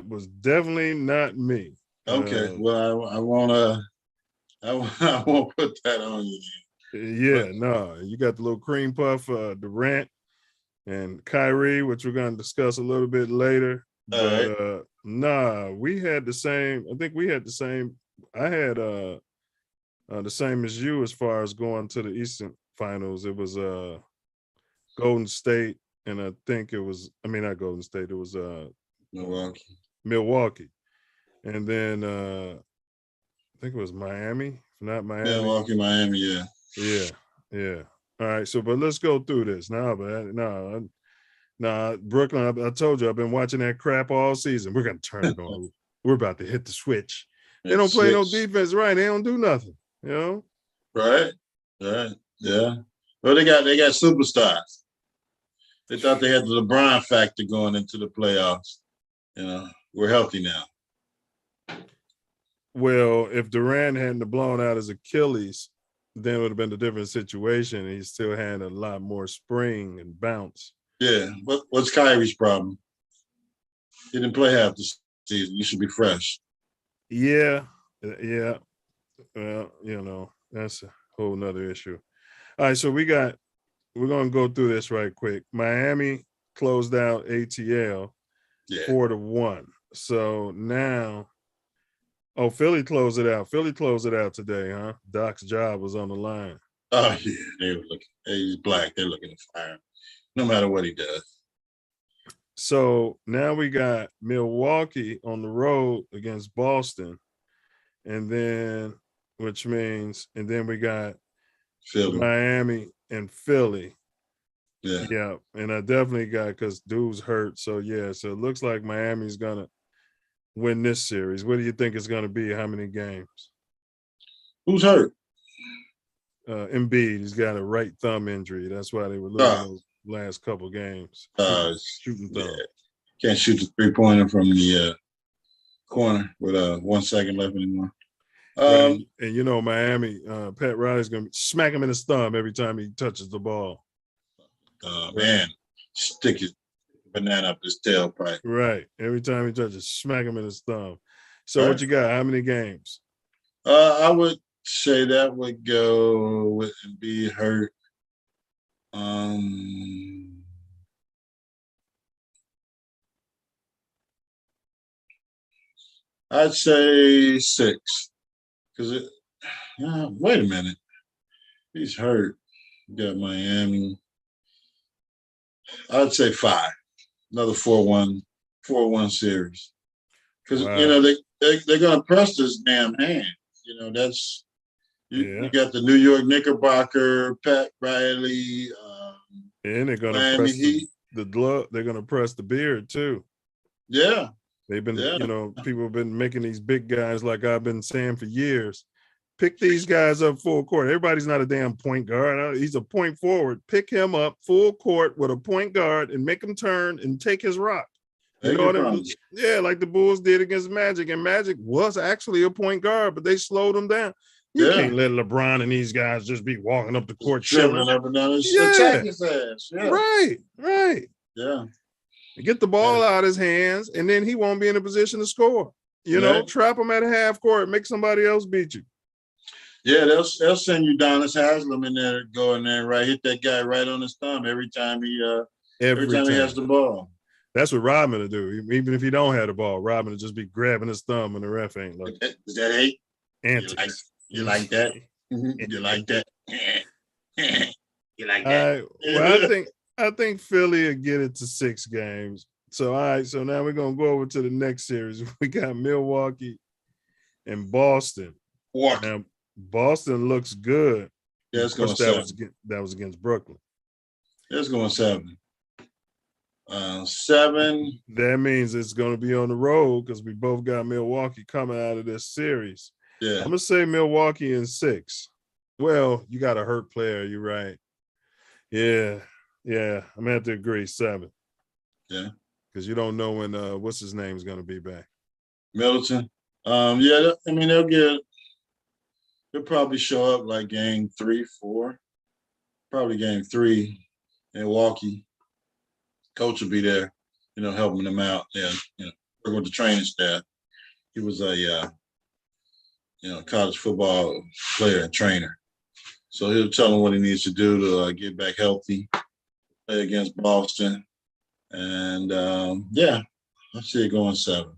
was definitely not me. Okay, well I won't put that on you. Yeah, no, you got the little cream puff, Durant and Kyrie, which we're going to discuss a little bit later. But we had the same. I think we had the same. I had the same as you as far as going to the Eastern Finals. It was Golden State, and I think it was. I mean, not Golden State. It was Milwaukee, and then I think it was Miami. If not Miami, Milwaukee, Miami. Yeah. All right. So, but let's go through this now. But Brooklyn. I told you I've been watching that crap all season. We're gonna turn it on. We're about to hit the switch. They don't play no defense, right? They don't do nothing. Right. Yeah. Well, they got superstars. They thought they had the LeBron factor going into the playoffs. We're healthy now. Well, if Durant hadn't blown out his Achilles, then it would have been a different situation. He still had a lot more spring and bounce. Yeah. What's Kyrie's problem? He didn't play half the season. You should be fresh. Yeah. Well, that's a whole nother issue. All right, so we're going to go through this right quick. Miami closed out ATL 4-1. So now, Philly closed it out. Philly closed it out today, huh? Doc's job was on the line. Oh, yeah. They were looking. He's black. They're looking to fire him, no matter what he does. So now we got Milwaukee on the road against Boston. And then we got Philly. Miami and Philly. Yeah. And I definitely got, because dude's hurt. So so it looks like Miami's gonna win this series. What do you think it's gonna be? How many games? Who's hurt? Embiid. He's got a right thumb injury. That's why they were losing those last couple games. Shooting thumb. Yeah. Can't shoot the 3-pointer from the corner with 1 second left anymore. And Miami, Pat Riley's gonna smack him in his thumb every time he touches the ball. Man, stick his banana up his tailpipe. Right. Every time he touches, smack him in his thumb. So what you got? How many games? I would say that would go with Embiid hurt. I'd say 6. Because wait a minute. He's hurt. You got Miami. I'd say 5. Another 4-1 series. Because they're gonna press this damn hand. That's you got the New York Knickerbocker, Pat Riley, and they're gonna Miami press Heat. the glove, they're gonna press the beard too. Yeah. They've been, people have been making these big guys, like I've been saying for years. Pick these guys up full court. Everybody's not a damn point guard. He's a point forward. Pick him up full court with a point guard and make him turn and take his rock. You know what I mean? Yeah, like the Bulls did against Magic. And Magic was actually a point guard, but they slowed him down. You can't let LeBron and these guys just be walking up the court dribbling up and down. Attack his ass. Yeah. Right. Yeah. Get the ball out of his hands, and then he won't be in a position to score. Trap him at a half court, make somebody else beat you. Yeah, they'll send you Donis Haslam in there, go in there, right, hit that guy right on his thumb every time he has the ball. That's what Rodman will do. Even if he don't have the ball, Rodman will just be grabbing his thumb when the ref ain't looking. Is that 8? Antics. You like that? You like that? You like All that? right. Well, I think Philly will get it to 6 games. So all right. So now we're gonna go over to the next series. We got Milwaukee and Boston. Now, Boston looks good. Yeah, it's going 7. That was against Brooklyn. It's going 7. 7. That means it's going to be on the road because we both got Milwaukee coming out of this series. Yeah. I'm going to say Milwaukee in 6. Well, you got a hurt player. You're right. Yeah. I'm going to have to agree 7. Yeah. Because you don't know when, what's his name is going to be back. Middleton. Yeah, I mean, they'll probably show up like game 3, 4. Probably game 3 in Milwaukee. Coach will be there, helping them out. Yeah, working with the training staff. He was a, college football player and trainer. So he'll tell him what he needs to do to get back healthy, play against Boston. And, I see it going 7.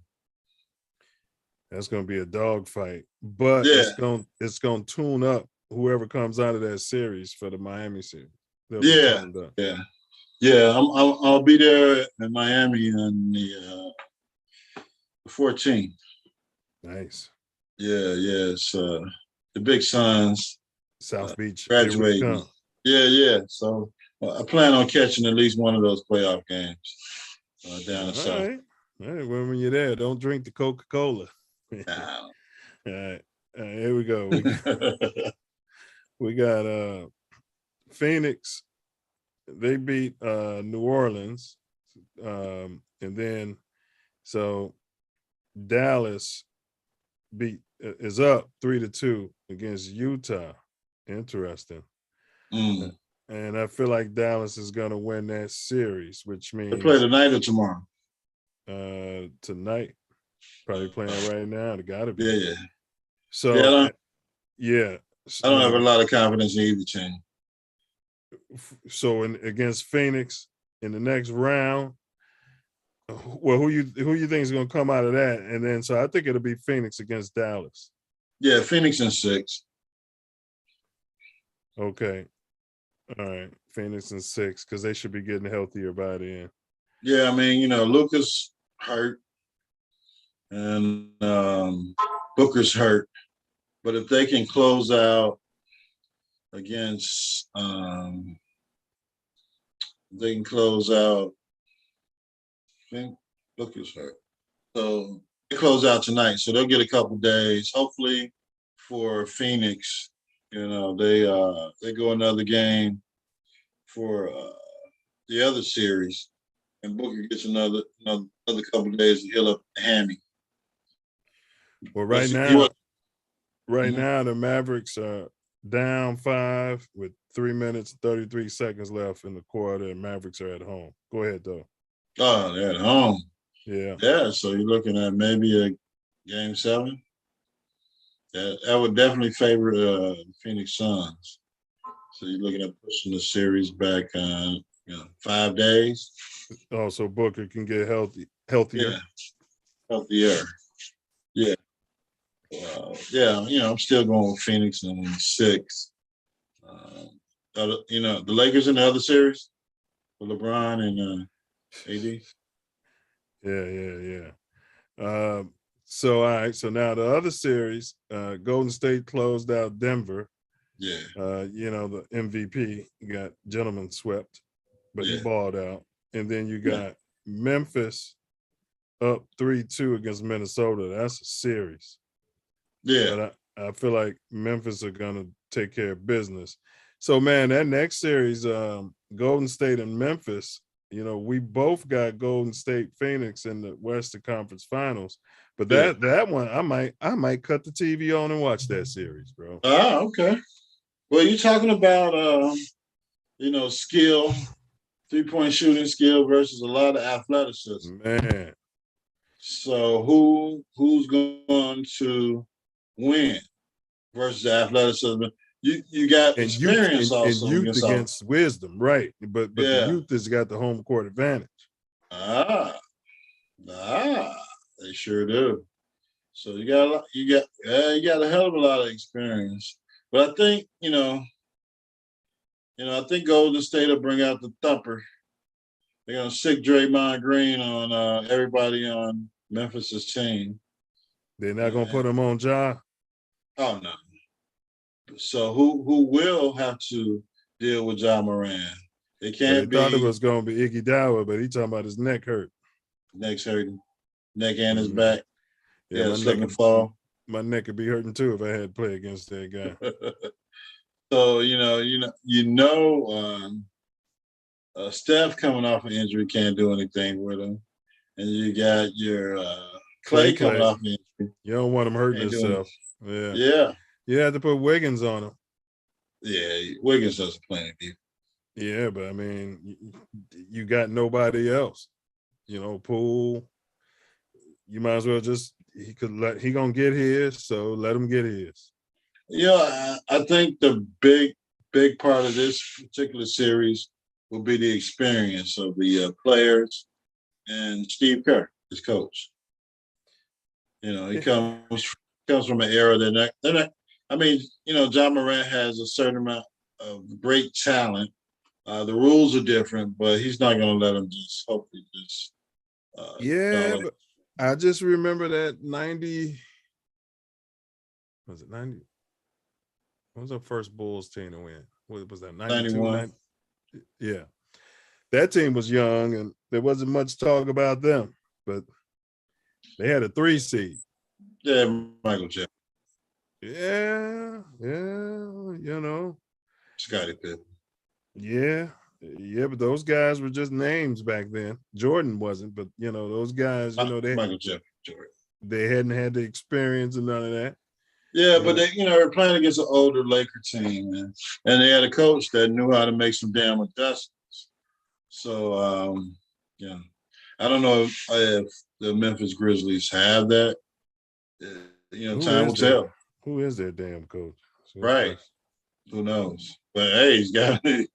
That's going to be a dogfight. But it's going to tune up whoever comes out of that series for the Miami series. Yeah, I'll be there in Miami on the 14th. Nice. Yeah. It's the Big Suns. South Beach graduating. Yeah. So I plan on catching at least one of those playoff games down the south. All right. Well, when you're there, don't drink the Coca-Cola. Nah. All right. Here we go. We got Phoenix. They beat New Orleans. And then so Dallas is up 3-2 against Utah. Interesting. And I feel like Dallas is going to win that series, which means they play tonight or tomorrow. Tonight, probably playing right now. They got to be. Yeah. So I don't have a lot of confidence in either team. So against Phoenix in the next round, well, who you think is going to come out of that? And then so I think it'll be Phoenix against Dallas. Yeah, Phoenix in 6. Okay. All right. Phoenix in 6 because they should be getting healthier by then. Yeah, I mean, Luka's hurt and Booker's hurt. But if they can close out against I think Booker's hurt. So they close out tonight. So they'll get a couple days. Hopefully for Phoenix, they go another game for the other series, and Booker gets another couple days to heal up the hammy. Well, right now the Mavericks are down 5 with 3 minutes and 33 seconds left in the quarter, and Mavericks are at home. Go ahead, though. Oh, they're at home. Yeah. Yeah, so you're looking at maybe a game 7. That would definitely favor the Phoenix Suns. So you're looking at pushing the series back 5 days. Oh, so Booker can get healthier. Yeah, healthier. Yeah. I'm still going with Phoenix in 6. The Lakers in the other series for LeBron and AD. Yeah. So all right. So now the other series, Golden State closed out Denver. Yeah. The MVP got gentleman swept, but he balled out. And then you got Memphis up 3-2 against Minnesota. That's a series. Yeah. But I feel like Memphis are gonna take care of business. So man, that next series, Golden State and Memphis, we both got Golden State Phoenix in the Western Conference Finals. But that one, I might cut the TV on and watch that series, bro. Ah, okay. Well, you're talking about skill, 3-point shooting skill versus a lot of athleticism. Man. So who's going to win versus athleticism? You got experience also. And youth against wisdom, right? But the youth has got the home court advantage. They sure do. So you got a hell of a lot of experience. But I think I think Golden State will bring out the thumper. They're gonna sick Draymond Green on everybody on Memphis's team. They're not gonna put him on Ja. Oh no. So who will have to deal with Ja Moran? It can't be. They thought it was gonna be Iggy Dower, but he talking about his neck hurt. Neck's hurting. Neck and his back. Yeah, my neck would fall. My neck would be hurting too if I had to play against that guy. So Steph coming off an injury can't do anything with him, and you got your Clay coming off an injury. You don't want him hurting himself. Yeah. Yeah. You had to put Wiggins on him. Yeah, Wiggins doesn't play any defense. Yeah, but I mean, you got nobody else. Poole. You might as well he gonna get his, so let him get his. Yeah, I think the big part of this particular series will be the experience of the players and Steve Kerr, his coach. He comes from an era they're not. I mean, John Morant has a certain amount of great talent. The rules are different, but he's not going to let them hopefully but I just remember that 90. Was it 90? What was our first Bulls team to win? What was that? 91. Yeah. That team was young and there wasn't much talk about them, but they had a 3 seed. Yeah, Michael Jeffrey. Yeah. Scottie Pippen. Yeah, but those guys were just names back then. Jordan wasn't, but those guys, they Michael Jeffrey, Jordan. They hadn't had the experience and none of that. Yeah, but they, were playing against an older Laker team, man. And they had a coach that knew how to make some damn adjustments. So, I don't know if the Memphis Grizzlies have that. Time will tell. Who is their damn coach? Right. Who knows? But hey, he's got him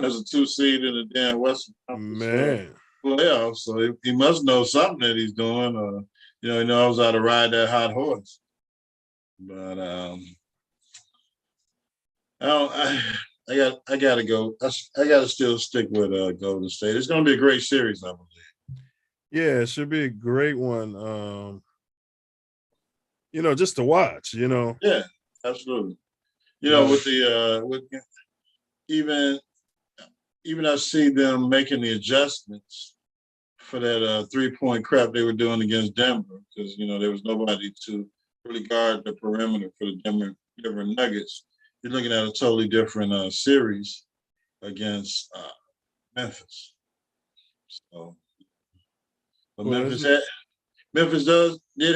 as a 2 seed in the damn Western Conference playoffs. So he must know something that he's doing. He knows how to ride that hot horse. But I gotta go. I gotta still stick with Golden State. It's gonna be a great series, I believe. Yeah, it should be a great one. Just to watch. Yeah, absolutely. With even I see them making the adjustments for that 3-point crap they were doing against Denver because there was nobody to really guard the perimeter for the Denver Nuggets. You're looking at a totally different series against Memphis. So, but Memphis did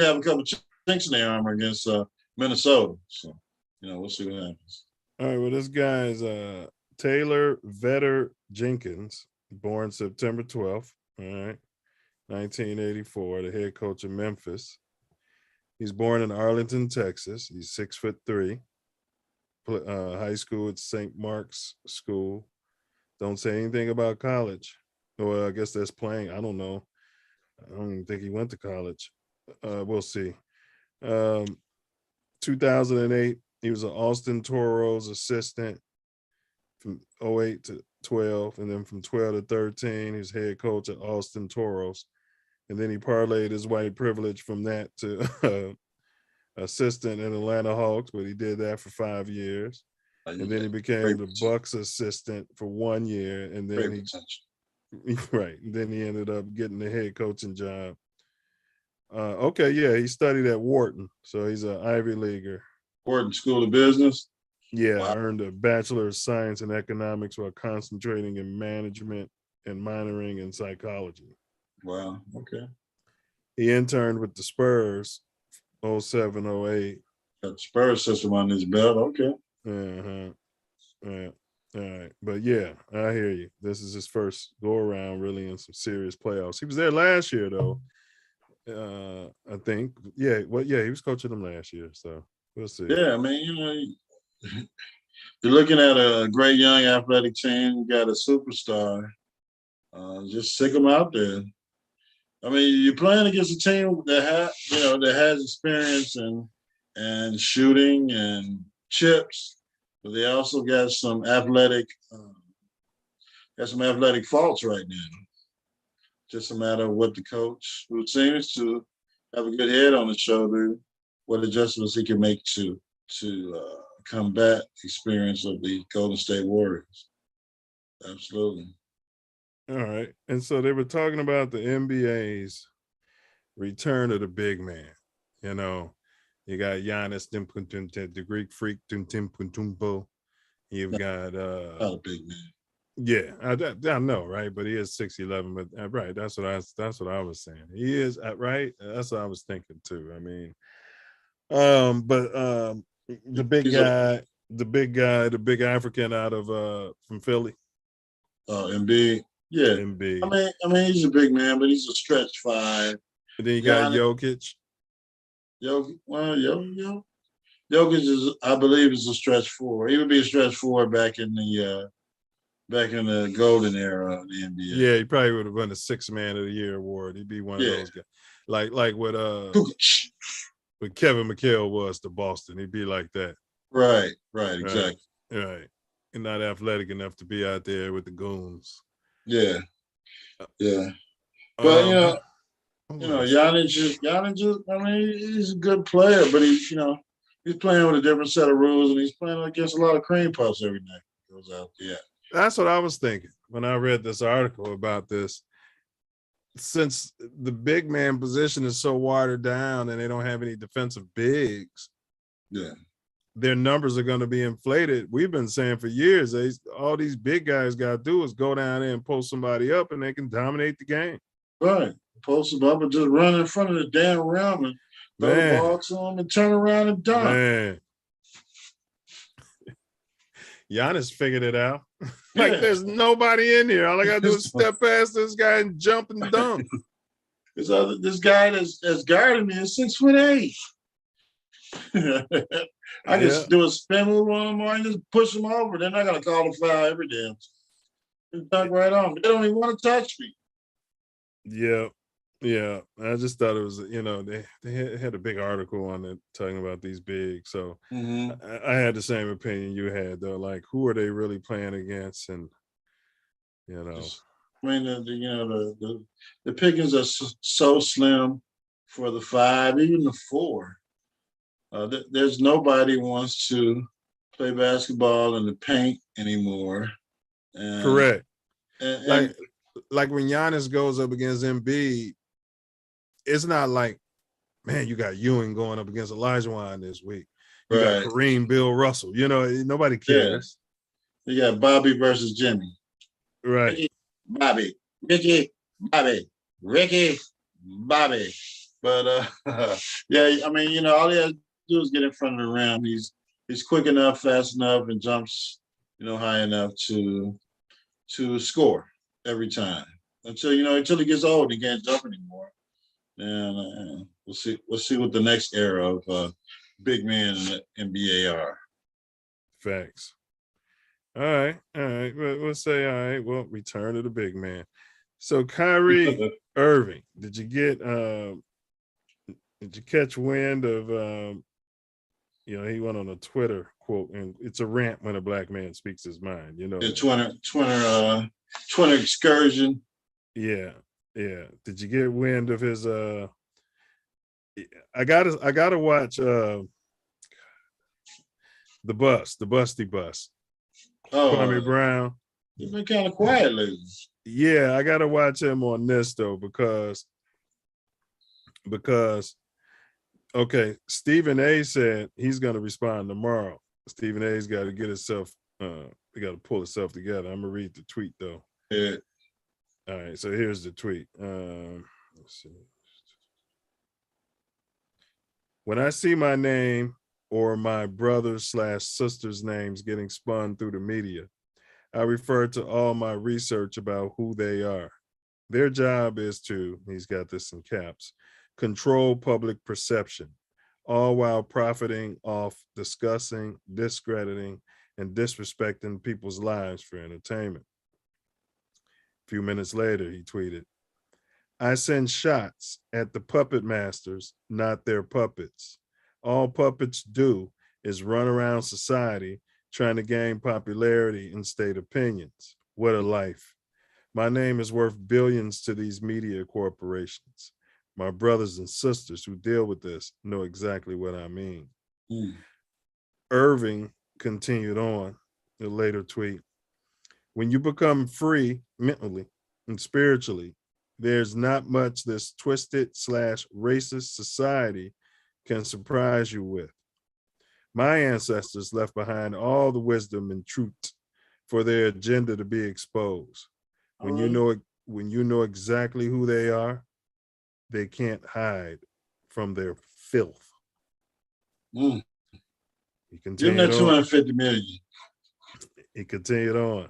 have a couple chinks in their armor against Minnesota. So, we'll see what happens. All right. Well, this guy is Taylor Vetter Jenkins, born September 12th. All right, 1984. The head coach of Memphis. He's born in Arlington, Texas. He's 6'3". High school at St. Mark's School. Don't say anything about college. Well, I guess that's playing. I don't know. I don't even think he went to college. We'll see. 2008, he was an Austin Toros assistant from 08 to 12. And then from 12 to 13, he was head coach at Austin Toros. And then he parlayed his white privilege from that to assistant in Atlanta Hawks, but he did that for 5 years. And then he became the Bucks assistant for 1 year. And then then he ended up getting the head coaching job. He studied at Wharton. So he's an Ivy Leaguer. Wharton School of Business? Yeah, wow. Earned a Bachelor of Science in Economics while concentrating in management and minoring in psychology. Wow, okay. He interned with the Spurs 07, 08. Got the Spurs system on his belt, okay. Yeah. All right. But yeah, I hear you. This is his first go around really in some serious playoffs. He was there last year though. I think. Yeah, he was coaching them last year, so we'll see. Yeah, I mean, you're looking at a great young athletic team. You got a superstar. Just stick them out there. I mean, you're playing against a team that has experience and shooting and chips, but they also got some athletic faults right now. Just a matter of what the coach, who seems to have a good head on his shoulder, what adjustments he can make to combat experience of the Golden State Warriors. Absolutely. All right. And so they were talking about the NBA's return of the big man. You know, you got Giannis, the Greek freak, you've got Not a big man. yeah, I know, right? But he is 6'11", but right, that's what I was saying. He is right. That's what I was thinking too. I mean, the big African out of from Philly. Embiid. Yeah. Embiid. I mean, he's a big man, but he's a stretch five. And then you got Jokic. Jokic is, I believe, is a stretch four. He would be a stretch four back in the golden era of the NBA. Yeah, he probably would have won the Sixth Man of the Year award. He'd be one of those guys, like what Kevin McHale was to Boston. He'd be like that. Right, exactly. Right, and not athletic enough to be out there with the goons. Yeah. But Giannis. I mean, he's a good player, but he's playing with a different set of rules, and he's playing against a lot of cream puffs every night. He goes out. Yeah. That's what I was thinking when I read this article about this. Since the big man position is so watered down and they don't have any defensive bigs, their numbers are going to be inflated. We've been saying for years, all these big guys got to do is go down there and post somebody up and they can dominate the game. Right. Post them up and just run in front of the damn rim and throw the ball to them and turn around and dunk. Man. Giannis figured it out. There's nobody in here. All I got to do is step past this guy and jump and dunk. This guy that's guarding me is 6'8". I just do a spin move on him, or I just push him over. Then I got to call the foul every damn. Just dunk right on. They don't even want to touch me. Yeah. I just thought it was, they had a big article on it talking about these bigs. So I had the same opinion you had, though. Like, who are they really playing against? And I mean, the pickings are so slim for the 5, even the 4. There's nobody wants to play basketball in the paint anymore. Correct. Like when Giannis goes up against Embiid, it's not like, man, you got Ewing going up against Olajuwon this week. You got Kareem, Bill Russell. Nobody cares. Yeah. You got Bobby versus Jimmy. Right. Ricky, Bobby. Ricky, Bobby. Ricky, Bobby. But I mean, all he has to do is get in front of the rim. He's quick enough, fast enough, and jumps, high enough to score every time. Until he gets old, he can't jump anymore. And we'll see what the next era of big men in the NBA are. Facts. All right. We'll say, all right, well, return of the big man. So Kyrie Irving, did you catch wind of he went on a Twitter quote, and it's a rant when a black man speaks his mind, The Twitter excursion. Yeah. Did you get wind of his I gotta watch the Busty Bus. Kwame Brown. He's been kind of quiet lately. Yeah, I gotta watch him on this though, because okay, Stephen A said he's gonna respond tomorrow. Stephen A's got to get himself he got to pull himself together. I'm gonna read the tweet though. Yeah. All right, so here's the tweet. Let's see. When I see my name or my brother/sister's names getting spun through the media, I refer to all my research about who they are. Their job is to, he's got this in caps, control public perception, all while profiting off discussing, discrediting, and disrespecting people's lives for entertainment. A few minutes later, he tweeted, I send shots at the puppet masters, not their puppets. All puppets do is run around society trying to gain popularity and state opinions. What a life. My name is worth billions to these media corporations. My brothers and sisters who deal with this know exactly what I mean. Irving continued on in a later tweet. When you become free mentally and spiritually, there's not much this twisted / racist society can surprise you with. My ancestors left behind all the wisdom and truth for their agenda to be exposed. When you know exactly who they are, they can't hide from their filth. Give He them continued that on. 250 million. He continued on.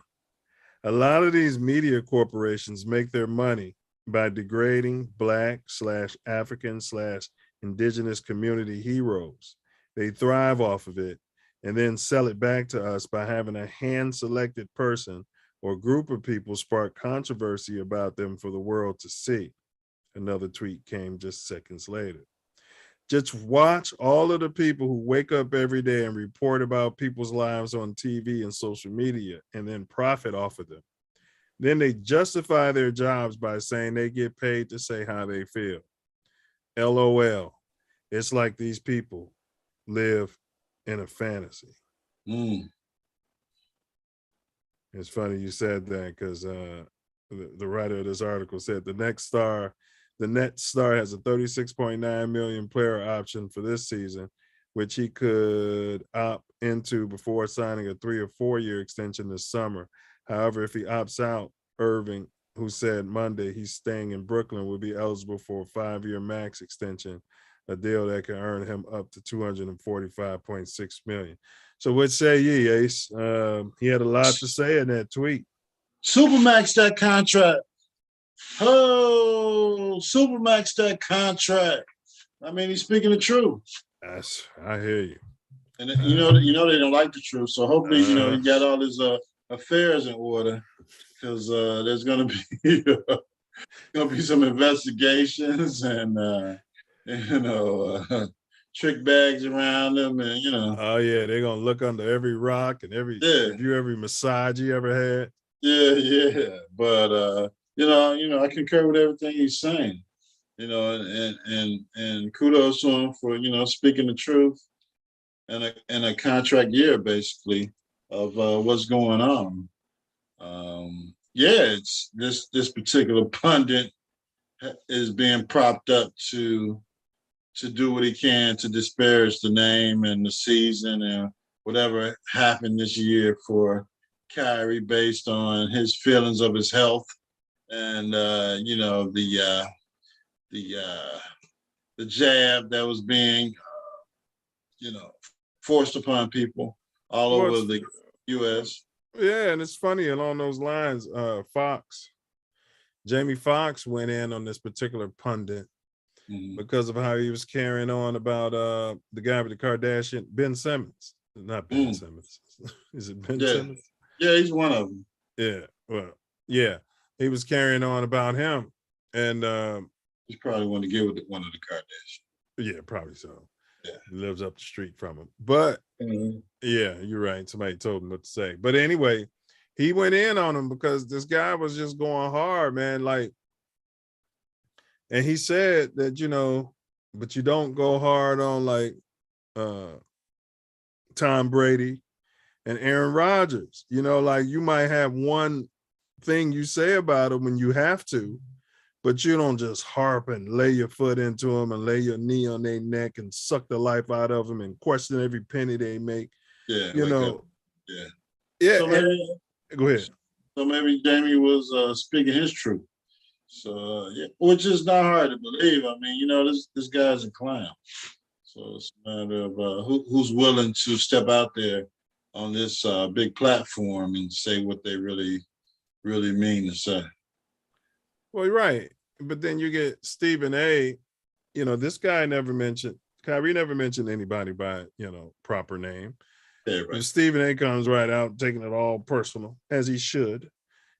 A lot of these media corporations make their money by degrading Black / African / indigenous community heroes. They thrive off of it and then sell it back to us by having a hand-selected person or group of people spark controversy about them for the world to see. Another tweet came just seconds later. Just watch all of the people who wake up every day and report about people's lives on TV and social media and then profit off of them. Then they justify their jobs by saying they get paid to say how they feel. LOL. It's like these people live in a fantasy. It's funny you said that because the writer of this article said the Nets star has a 36.9 million player option for this season, which he could opt into before signing a 3 or 4 year extension this summer. However, if he opts out, Irving, who said Monday he's staying in Brooklyn, will be eligible for a 5-year max extension, a deal that can earn him up to $245.6 million. So what say ye, Ace? He had a lot to say in that tweet. Supermax that contract. Oh, Supermax that contract. I mean, he's speaking the truth. I hear you. And you know they don't like the truth. So hopefully, he got all his affairs in order, because there's gonna be some investigations and trick bags around him, and Oh yeah, they're gonna look under every rock and review every massage he ever had. Yeah. But I concur with everything he's saying. And kudos to him for speaking the truth and a contract year basically of what's going on. It's this particular pundit is being propped up to do what he can to disparage the name and the season and whatever happened this year for Kyrie based on his feelings of his health and the jab that was being forced upon people all over the U.S. Yeah, and it's funny along those lines. Jamie Foxx went in on this particular pundit because of how he was carrying on about the guy with the Kardashian, Ben Simmons. Not Ben Simmons. Is it Ben Simmons? Yeah, he's one of them. Yeah, well, yeah. He was carrying on about him. And he's probably want to get with one of the Kardashians. Yeah, probably so. Yeah. He lives up the street from him. But yeah, you're right. Somebody told him what to say. But anyway, he went in on him because this guy was just going hard, man. Like, and he said that, but you don't go hard on like Tom Brady and Aaron Rodgers. Like you might have one thing you say about them when you have to, but you don't just harp and lay your foot into them and lay your knee on their neck and suck the life out of them and question every penny they make. Yeah. Yeah. So Go ahead. So maybe Jamie was speaking his truth. So which is not hard to believe. I mean, this guy's a clown. So it's a matter of who's willing to step out there on this big platform and say what they really, really mean to say. Well, you're right. But then you get Stephen A. This guy Kyrie never mentioned anybody by, proper name. Yeah, right. And Stephen A. comes right out taking it all personal, as he should.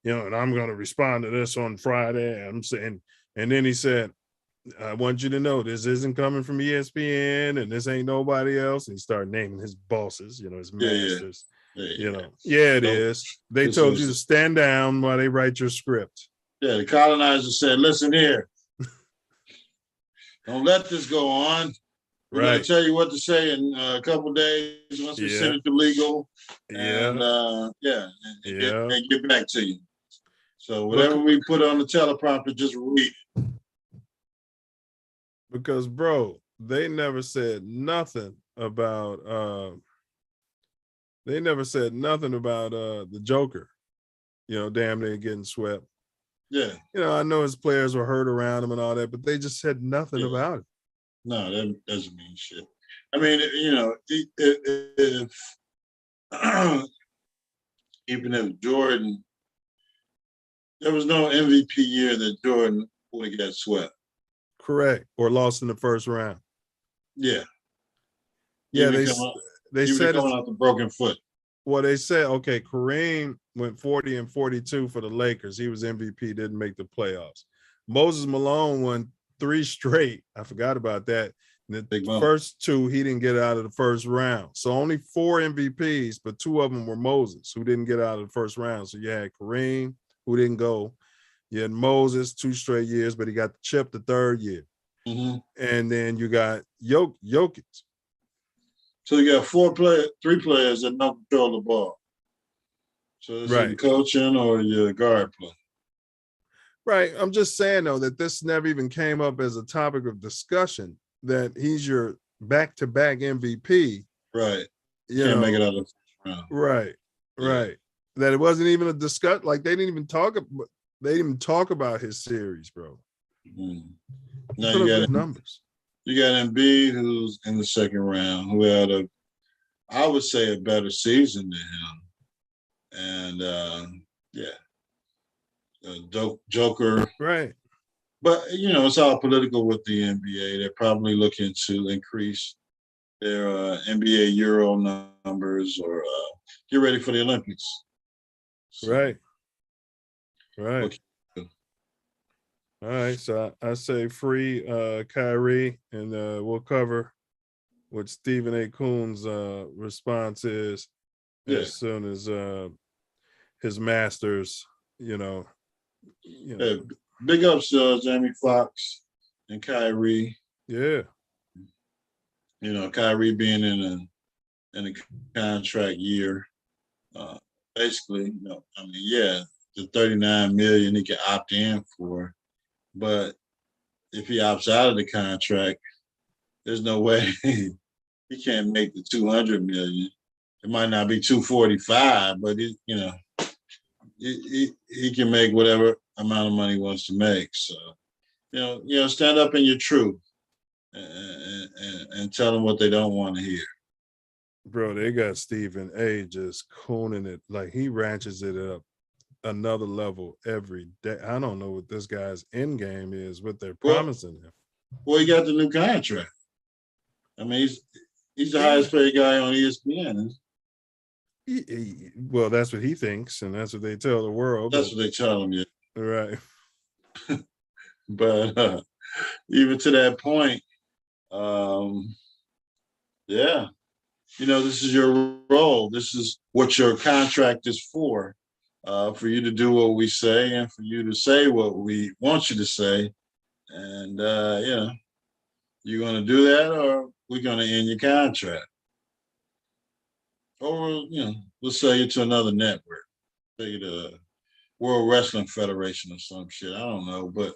And I'm going to respond to this on Friday. I'm saying, And then he said, I want you to know this isn't coming from ESPN and this ain't nobody else. And he started naming his bosses, his masters. It is. They told you to stand down while they write your script. Yeah, the colonizer said, listen here. Don't let this go on. We're going to tell you what to say in a couple of days once we send it to legal. And and get back to you. So whatever we put on the teleprompter, just read it. Because, bro, they never said nothing about the Joker, damn near getting swept. Yeah. I know his players were hurt around him and all that, but they just said nothing about it. No, that doesn't mean shit. I mean, if even if Jordan, there was no MVP year that Jordan would have got swept. Correct. Or lost in the first round. Yeah. Yeah, they said coming out the broken foot. Well, they said, okay, Kareem went 40 and 42 for the Lakers. He was MVP, didn't make the playoffs. Moses Malone won 3 straight. I forgot about that. And the first 2, he didn't get out of the first round. So only 4 MVPs, but 2 of them were Moses, who didn't get out of the first round. So you had Kareem, who didn't go. You had Moses 2 straight years, but he got the chip the 3rd year. Mm-hmm. And then you got Jokic. So you got 3 players that don't control the ball. So it's your coaching or your guard play. Right. I'm just saying, though, that this never even came up as a topic of discussion, that he's your back-to-back MVP. Right. Can't make it out of the round. Right. Right. That it wasn't even a discussion. Like, they didn't even talk about his series, bro. Mm. Now you got numbers. You got Embiid, who's in the second round, who had I would say, a better season than him. And Joker. Right. But, it's all political with the NBA. They're probably looking to increase their NBA Euro numbers or get ready for the Olympics. So, right. Okay. All right, so I say free Kyrie, and we'll cover what Stephen A. Coon's response is as soon as his masters, Yeah, big ups to Jamie Foxx and Kyrie. Yeah. Kyrie being in a contract year, basically, the $39 million he can opt in for. But if he opts out of the contract, there's no way he can't make the $200 million. It might not be $245, but he can make whatever amount of money he wants to make. So, stand up in your truth and tell them what they don't want to hear. Bro, they got Stephen A. just cooning it like he ratchets it up another level every day. I don't know what this guy's end game is, what they're promising him. Well, he got the new contract. I mean, he's the highest paid guy on ESPN. Well, that's what he thinks, and that's what they tell the world. That's what they tell him, yeah. Right. But even to that point, this is your role. This is what your contract is for you to do what we say and for you to say what we want you to say. And, you're going to do that, or we're going to end your contract. Or, we'll sell you to another network. Sell you to World Wrestling Federation or some shit. I don't know. But,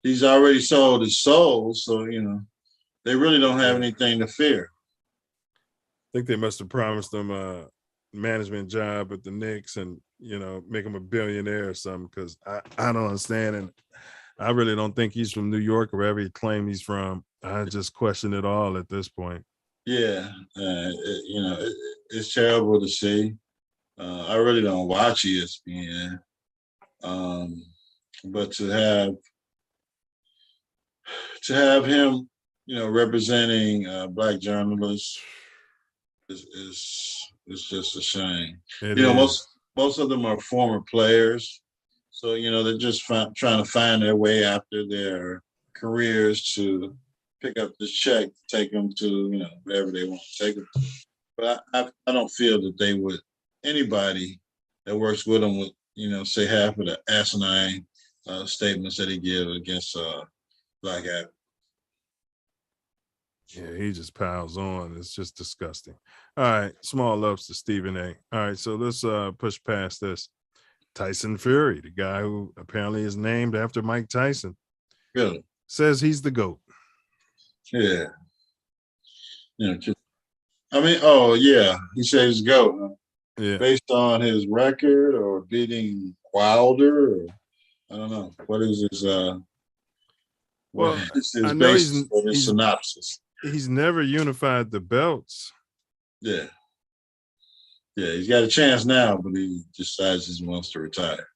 he's already sold his soul. So, they really don't have anything to fear. I think they must have promised him a management job at the Knicks and, make him a billionaire or something, because I don't understand. And I really don't think he's from New York or wherever he claimed he's from. I just question it all at this point. Yeah. It's terrible to see. I really don't watch ESPN. But to have him, representing Black journalists is just a shame. Most of them are former players, So, they're just trying to find their way after their careers to pick up this check, take them to, wherever they want to take them to. But I don't feel that they would, anybody that works with them would, say half of the asinine statements that he gives against black athletes. Yeah, he just piles on. It's just disgusting. All right, small ups to Stephen A. All right, so let's push past this. Tyson Fury, the guy who apparently is named after Mike Tyson, Really? says he's the GOAT. Yeah. I mean, oh yeah, he says GOAT. Yeah. Based on his record or beating Wilder, or I don't know. What is his well, his basis for his synopsis? He's never unified the belts. Yeah. Yeah, he's got a chance now, but he decides he wants to retire.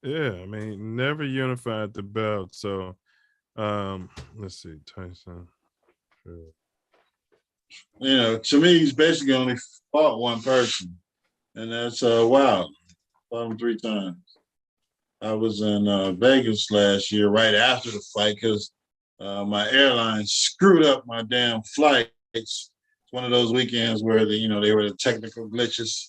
Yeah, I mean, he never unified the belt. So let's see, Tyson. Sure. To me, he's basically only fought one person, and that's Wilder. Fought him 3 times. I was in Vegas last year right after the fight because my airline screwed up my damn flights. It's one of those weekends where they were the technical glitches.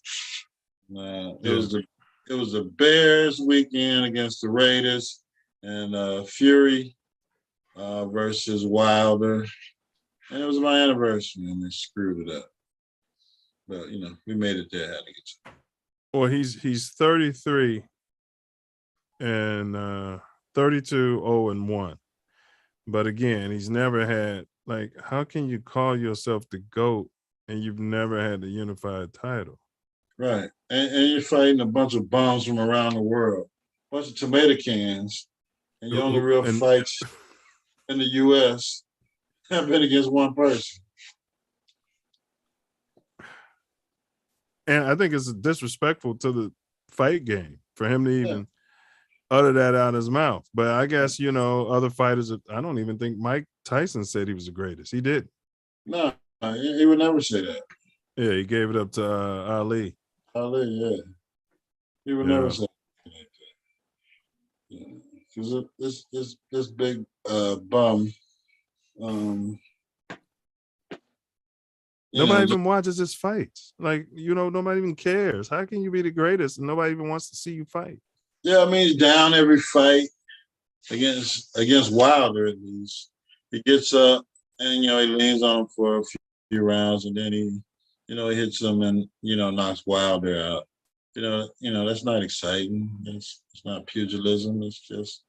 It was the Bears weekend against the Raiders, and Fury versus Wilder. And it was my anniversary, and they screwed it up. But we made it there. Had to get you. Well, he's 33 and 32, 0-1. But again, he's never had, like, how can you call yourself the GOAT and you've never had the unified title? Right. And you're fighting a bunch of bums from around the world, a bunch of tomato cans, and your only real fights in the U.S. have been against one person. And I think it's disrespectful to the fight game for him to even utter that out of his mouth. But I guess, other fighters, I don't even think Mike Tyson said he was the greatest. He did. No, he would never say that. Yeah, he gave it up to Ali. Ali, yeah. He would never say that. Because this big bum, nobody even watches his fights. Like, nobody even cares. How can you be the greatest and nobody even wants to see you fight? Yeah, I mean, he's down every fight against Wilder, at least. He gets up and, he leans on him for a few rounds, and then he hits him and, knocks Wilder out. That's not exciting. It's not pugilism. It's just,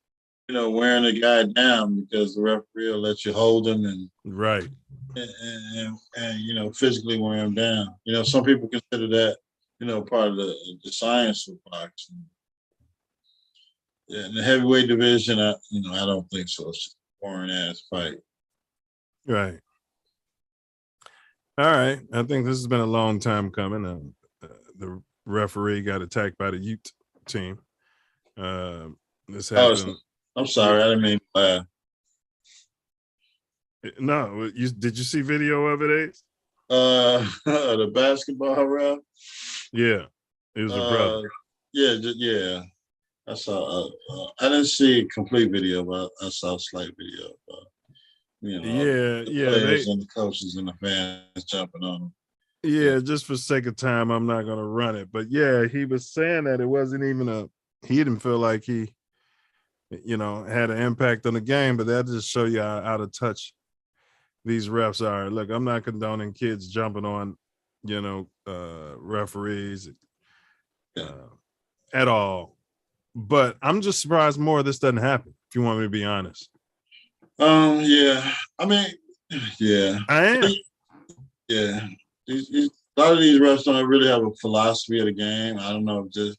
wearing a guy down because the referee will let you hold him and right. And physically wear him down. Some people consider that, part of the science of boxing. Yeah, in the heavyweight division, I don't think so. It's just a boring ass fight. Right. All right. I think this has been a long time coming. The referee got attacked by the Ute team. This happened. I'm sorry, I didn't mean to laugh. No, did you see video of it, Ace? The basketball ref. Yeah, it was a brother. Yeah. I saw. I didn't see a complete video, but I saw a slight video. The players and the coaches and the fans jumping on them. Yeah, just for sake of time, I'm not gonna run it. But yeah, he was saying that it wasn't even he didn't feel like he, had an impact on the game. But that just show you how out of touch these refs are. Look, I'm not condoning kids jumping on, referees at all. But I'm just surprised more of this doesn't happen, if you want me to be honest. Yeah. I mean, yeah. I am. Yeah. A lot of these refs don't really have a philosophy of the game. I don't know, just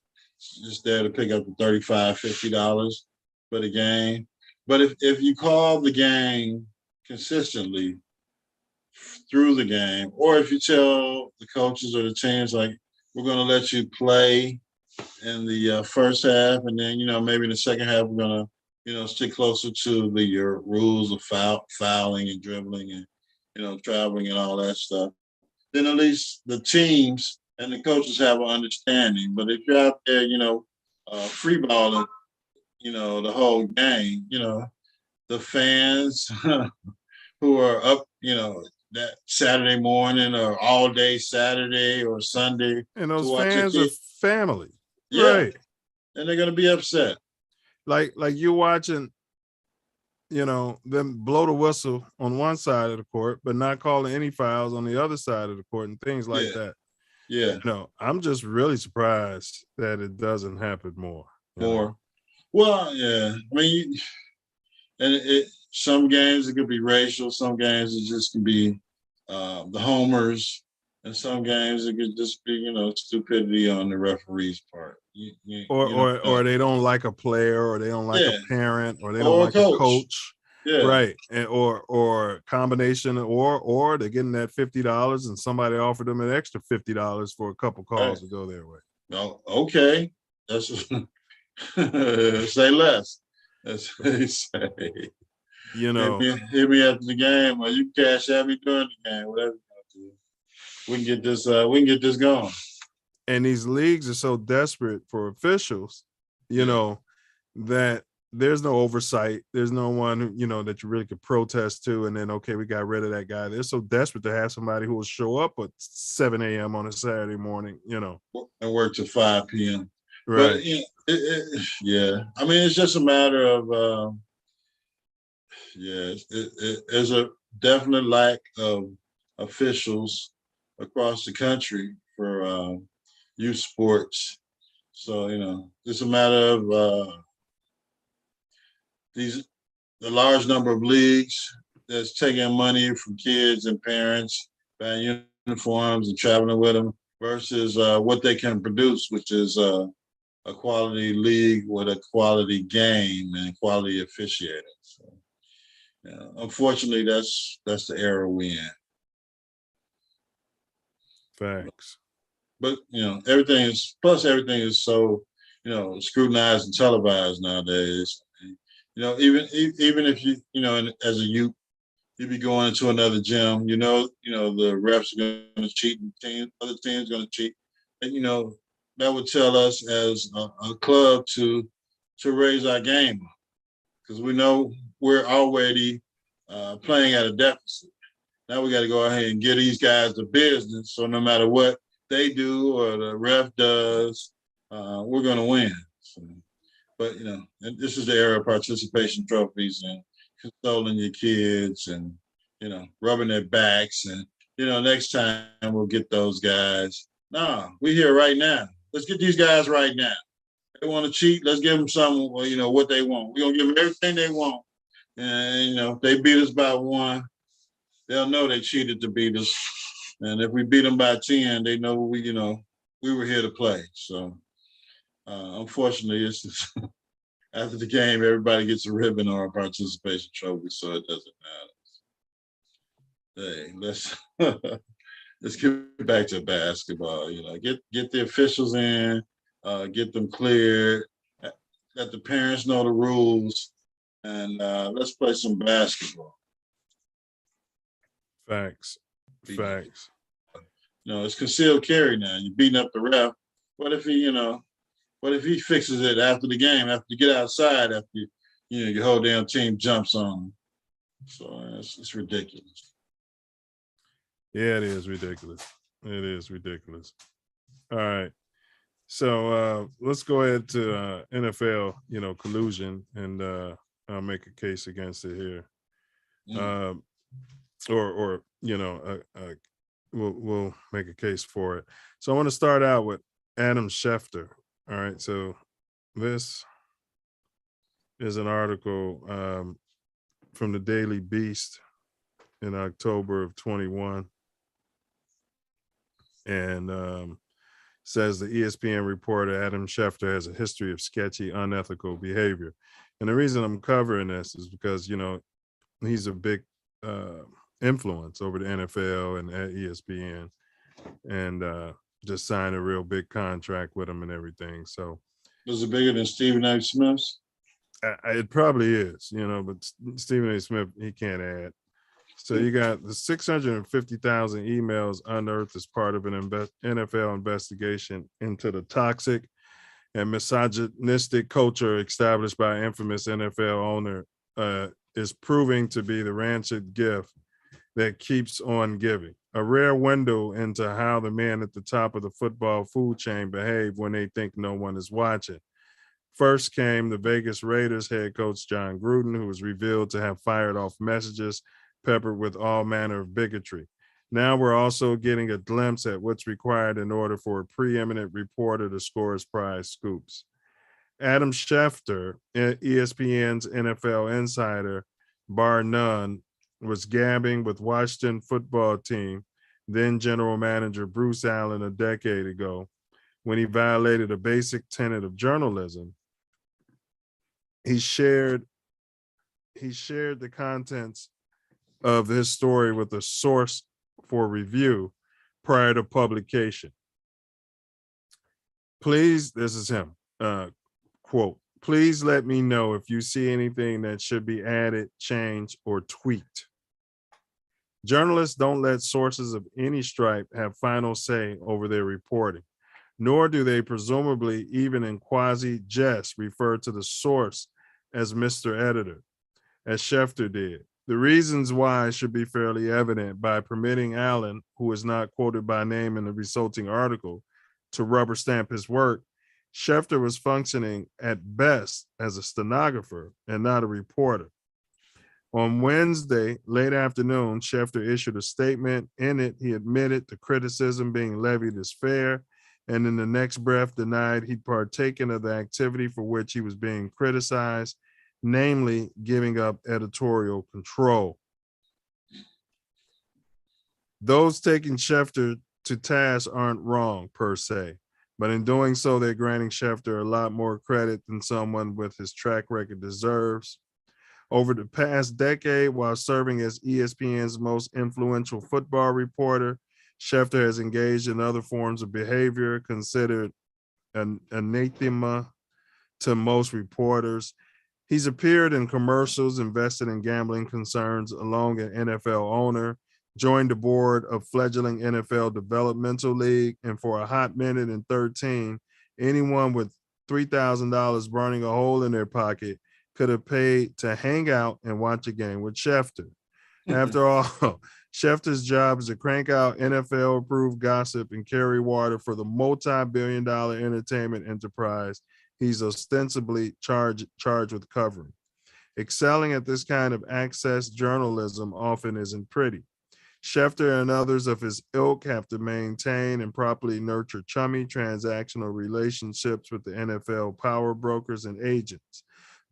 there to pick up the $35, $50 for the game. But if you call the game consistently through the game, or if you tell the coaches or the teams, like, we're going to let you play in the first half, and then, maybe in the second half, we're going to, stick closer to your rules of fouling and dribbling and, traveling and all that stuff. Then at least the teams and the coaches have an understanding. But if you're out there, free balling, the whole game. The fans who are up, that Saturday morning or all day Saturday or Sunday. And those to watch fans are family. Yeah. Right. And they're gonna be upset. Like you're watching, them blow the whistle on one side of the court, but not calling any fouls on the other side of the court and things like that. Yeah. I'm just really surprised that it doesn't happen more. More. Well, yeah. I mean, and some games it could be racial, some games it just can be the homers, and some games it could just be, stupidity on the referee's part. Or they don't like a player, or they don't like a parent, or they don't like a coach. Yeah. Right. And or combination, or they're getting that $50 and somebody offered them an extra $50 for a couple calls to go their way. No, okay. That's say less. That's what they say. Hit me after the game, or you cash at me during the game, whatever you do. We can get this going. And these leagues are so desperate for officials, that there's no oversight. There's no one, that you really could protest to. And then, okay, we got rid of that guy. They're so desperate to have somebody who will show up at 7 a.m. on a Saturday morning, And work till 5 p.m. Right. But yeah. I mean, it's just a matter of, there's a definite lack of officials across the country for youth sports. So, it's a matter of the large number of leagues that's taking money from kids and parents, buying uniforms and traveling with them, versus what they can produce, which is a quality league with a quality game and quality officiating. So, unfortunately, that's the era we're in. Facts. But everything is so scrutinized and televised nowadays. Even if you as a youth, you be going into another gym, the refs are going to cheat, and other teams going to cheat, and that would tell us as a club to raise our game, because we know we're already playing at a deficit. Now we got to go ahead and give these guys the business. So no matter what they do or the ref does, we're going to win. So, but and this is the era of participation trophies and consoling your kids and rubbing their backs, and next time we'll get those guys. Nah, we're here right now. Let's get these guys right now. They want to cheat. Let's give them something. What they want. We're gonna give them everything they want. And if they beat us by 1, they'll know they cheated to beat us. And if we beat them by 10, they know we were here to play. So unfortunately, it's just, after the game, everybody gets a ribbon or a participation trophy, so it doesn't matter. Hey, let's get back to basketball. Get the officials in, get them cleared, let the parents know the rules, and let's play some basketball. Facts. It's concealed carry now. You're beating up the ref. What if he fixes it after the game, after you get outside, after your whole damn team jumps on him? So it's ridiculous. Yeah, it is ridiculous. All right. So let's go ahead to NFL, collusion, and I'll make a case against it here. We'll make a case for it. So I want to start out with Adam Shefter. All right. So this is an article from the Daily Beast in October of 21. And says the ESPN reporter Adam Shefter has a history of sketchy, unethical behavior. And the reason I'm covering this is because, he's a big influence over the NFL and at ESPN, and just signed a real big contract with him and everything. So is it bigger than Stephen A. Smith's? It probably is, but Stephen A. Smith, he can't add. So you got the 650,000 emails unearthed as part of an NFL investigation into the toxic and misogynistic culture established by infamous NFL owner is proving to be the rancid gift that keeps on giving. A rare window into how the men at the top of the football food chain behave when they think no one is watching. First came the Vegas Raiders head coach John Gruden, who was revealed to have fired off messages peppered with all manner of bigotry. Now we're also getting a glimpse at what's required in order for a preeminent reporter to score his prize scoops. Adam Shefter, ESPN's NFL insider, bar none, was gabbing with Washington football team, then general manager Bruce Allen a decade ago, when he violated a basic tenet of journalism. He shared the contents of his story with a source for review prior to publication. Please, this is him, quote, please let me know if you see anything that should be added, changed, or tweaked. Journalists don't let sources of any stripe have final say over their reporting, nor do they presumably even in quasi-jest refer to the source as Mr. Editor, as Shefter did. The reasons why should be fairly evident by permitting Allen, who is not quoted by name in the resulting article, to rubber stamp his work. Shefter was functioning at best as a stenographer and not a reporter. On Wednesday, late afternoon, Shefter issued a statement. In it, he admitted the criticism being levied as fair, and in the next breath denied he'd partaken of the activity for which he was being criticized, namely giving up editorial control. Those taking Shefter to task aren't wrong per se, but in doing so, they're granting Shefter a lot more credit than someone with his track record deserves. Over the past decade, while serving as ESPN's most influential football reporter, Shefter has engaged in other forms of behavior considered anathema to most reporters. He's appeared in commercials, invested in gambling concerns, along an NFL owner, joined the board of fledgling NFL Developmental League, and for a hot minute in 2013, anyone with $3,000 burning a hole in their pocket could have paid to hang out and watch a game with Shefter. After all, Schefter's job is to crank out NFL-approved gossip and carry water for the multi-billion-dollar entertainment enterprise he's ostensibly charged with covering. Excelling at this kind of access journalism often isn't pretty. Shefter and others of his ilk have to maintain and properly nurture chummy transactional relationships with the NFL power brokers and agents,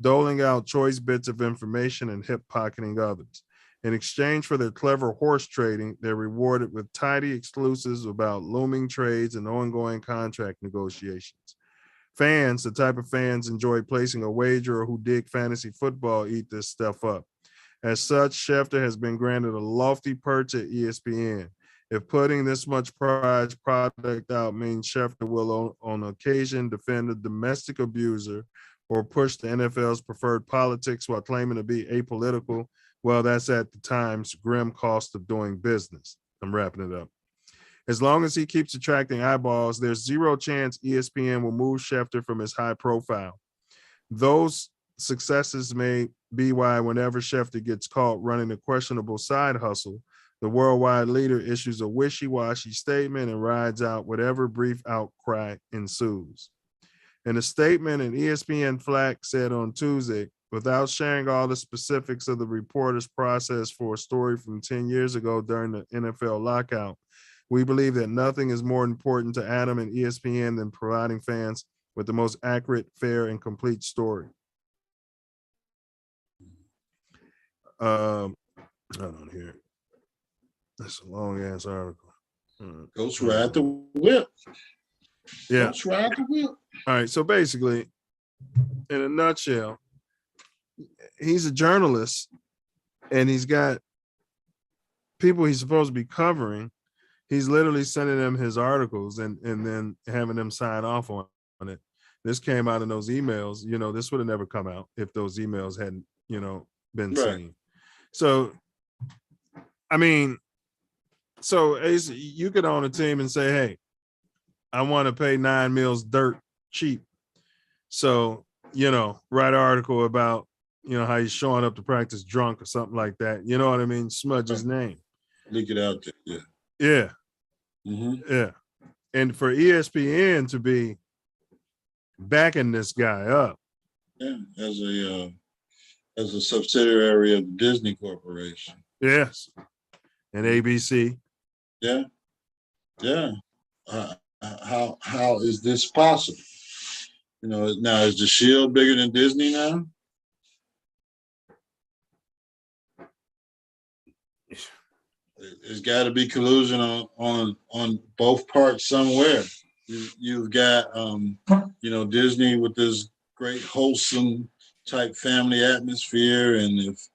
doling out choice bits of information and hip-pocketing others. In exchange for their clever horse trading, they're rewarded with tidy exclusives about looming trades and ongoing contract negotiations. Fans, the type of fans enjoy placing a wager or who dig fantasy football, eat this stuff up. As such, Shefter has been granted a lofty perch at ESPN. If putting this much prize product out means Shefter will on occasion defend a domestic abuser or push the NFL's preferred politics while claiming to be apolitical, well, that's at the time's grim cost of doing business. I'm wrapping it up. As long as he keeps attracting eyeballs, there's zero chance ESPN will move Shefter from his high profile. Those successes may be why whenever Shefter gets caught running a questionable side hustle, the worldwide leader issues a wishy-washy statement and rides out whatever brief outcry ensues. In a statement, an ESPN flack said on Tuesday, without sharing all the specifics of the reporter's process for a story from 10 years ago during the NFL lockout, we believe that nothing is more important to Adam and ESPN than providing fans with the most accurate, fair, and complete story. Hold on here. That's a long ass article. Ghost ride the whip. Yeah. Ghost ride the whip. All right. So basically, in a nutshell, he's a journalist and he's got people he's supposed to be covering. He's literally sending them his articles and then having them sign off on it. This came out in those emails. You know, this would have never come out if those emails hadn't, been seen. So, I mean, so you could own a team and say, hey, I want to pay $9 million dirt cheap So, write an article about, how he's showing up to practice drunk or something like that. You know what I mean? Smudge his name. Leak it out there. Yeah. Mm-hmm. Yeah. And for ESPN to be backing this guy up. Yeah, as a subsidiary of the Disney Corporation. Yes. And ABC. Yeah. Yeah. How is this possible? Now is the Shield bigger than Disney now? There's got to be collusion on both parts somewhere. You've got Disney with this great wholesome type family atmosphere, and if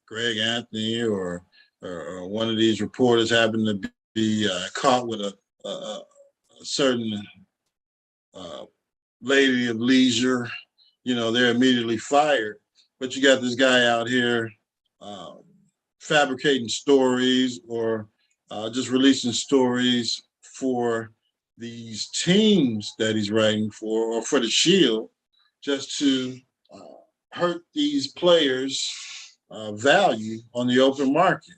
Greg Anthony or one of these reporters happen to be caught with a certain lady of leisure, they're immediately fired. But you got this guy out here fabricating stories or just releasing stories for these teams that he's writing for, or for the Shield, just to hurt these players' value on the open market.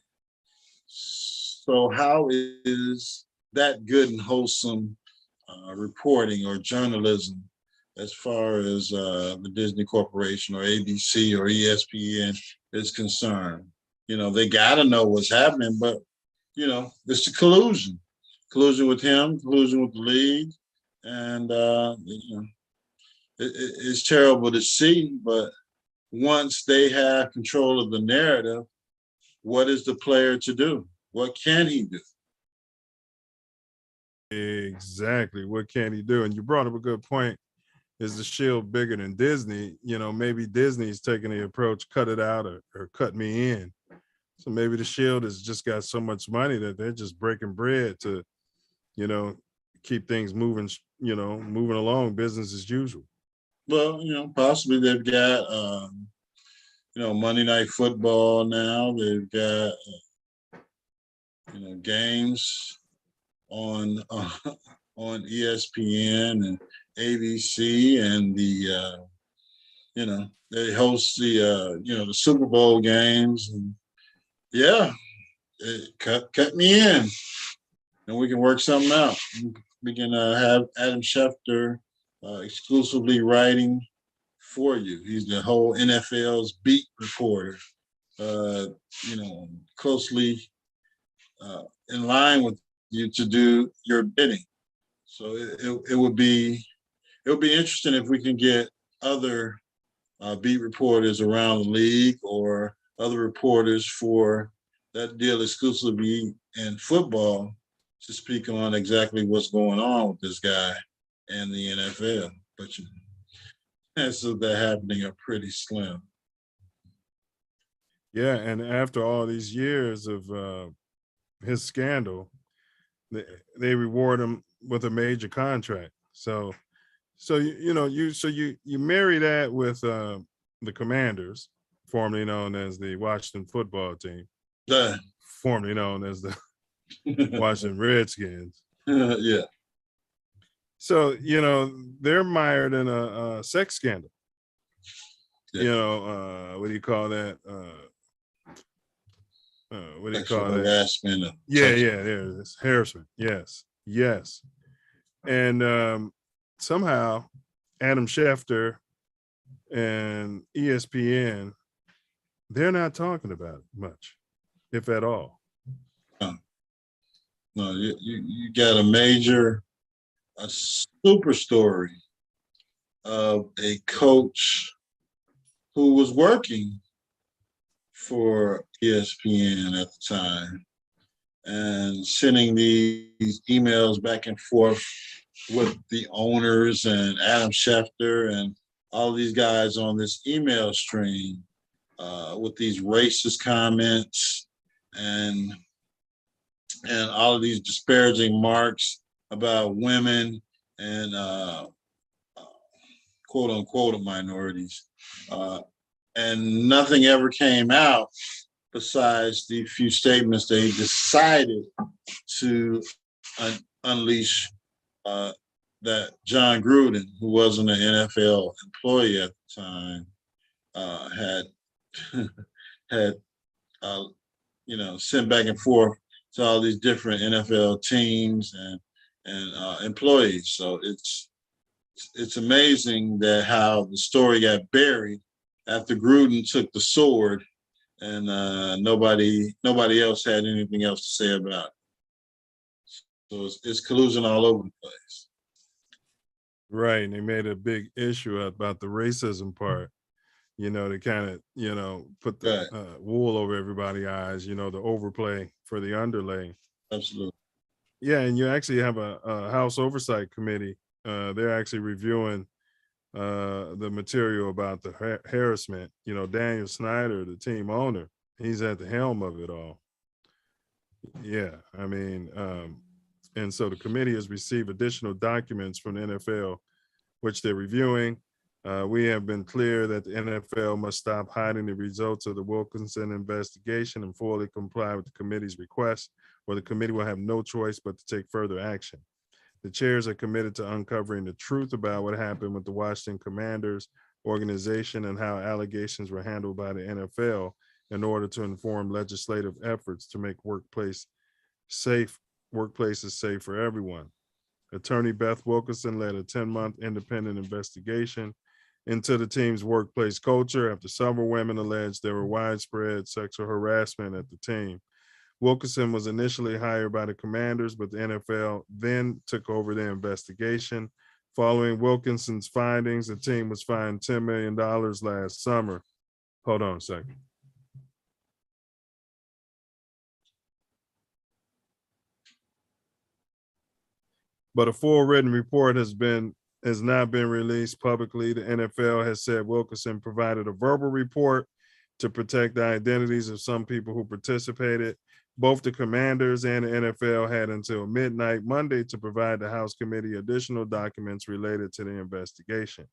So how is that good and wholesome reporting or journalism as far as the Disney Corporation or ABC or ESPN is concerned? They got to know what's happening, but it's the collusion with him, collusion with the league, and it's terrible to see. But once they have control of the narrative, what is the player to do? What can he do? Exactly. What can he do? And you brought up a good point. Is the Shield bigger than Disney? Maybe Disney's taking the approach, cut it out or cut me in. So maybe the Shield has just got so much money that they're just breaking bread to, keep things moving, moving along, business as usual. Well, possibly they've got, Monday Night Football now. They've got, games on ESPN and ABC, and they host the Super Bowl games, and cut me in, and we can work something out. We can have Adam Shefter exclusively writing for you. He's the whole NFL's beat reporter, closely in line with you to do your bidding. So it would be interesting if we can get other beat reporters around the league or other reporters for that deal exclusively in football to speak on exactly what's going on with this guy and the NFL. But chances of that happening are pretty slim. Yeah, and after all these years of his scandal, they reward him with a major contract. So you marry that with the Commanders, formerly known as the Washington football team, formerly known as the Washington Redskins. Yeah. So they're mired in a sex scandal. Yeah. What do you call that? What do you call that? Harassment. It's harassment. Yes. And somehow Adam Shefter and ESPN, they're not talking about it much, if at all. No, you got a super story of a coach who was working for ESPN at the time and sending these emails back and forth with the owners and Adam Shefter and all these guys on this email stream with these racist comments and all of these disparaging marks about women and quote unquote minorities. And nothing ever came out besides the few statements they decided to unleash that John Gruden, who wasn't an NFL employee at the time, had sent back and forth to all these different NFL teams and employees. So it's amazing that how the story got buried after Gruden took the sword, and nobody else had anything else to say about it. So it's collusion all over the place. Right, and they made a big issue about the racism part. To kind of, put the wool over everybody's eyes, the overplay for the underlay. Absolutely. Yeah, and you actually have a House Oversight Committee. They're actually reviewing the material about the harassment. Daniel Snyder, the team owner, he's at the helm of it all. Yeah, I mean, and so the committee has received additional documents from the NFL, which they're reviewing. We have been clear that the NFL must stop hiding the results of the Wilkinson investigation and fully comply with the committee's request, or the committee will have no choice but to take further action. The chairs are committed to uncovering the truth about what happened with the Washington Commanders organization and how allegations were handled by the NFL in order to inform legislative efforts to make workplaces safe for everyone. Attorney Beth Wilkinson led a 10-month independent investigation into the team's workplace culture after several women alleged there were widespread sexual harassment at the team. Wilkinson was initially hired by the Commanders, but the NFL then took over the investigation. Following Wilkinson's findings, the team was fined $10 million last summer. Hold on a second. But a full written report has not been released publicly. The NFL has said Wilkinson provided a verbal report to protect the identities of some people who participated. Both the Commanders and the NFL had until midnight Monday to provide the House committee additional documents related to the investigation.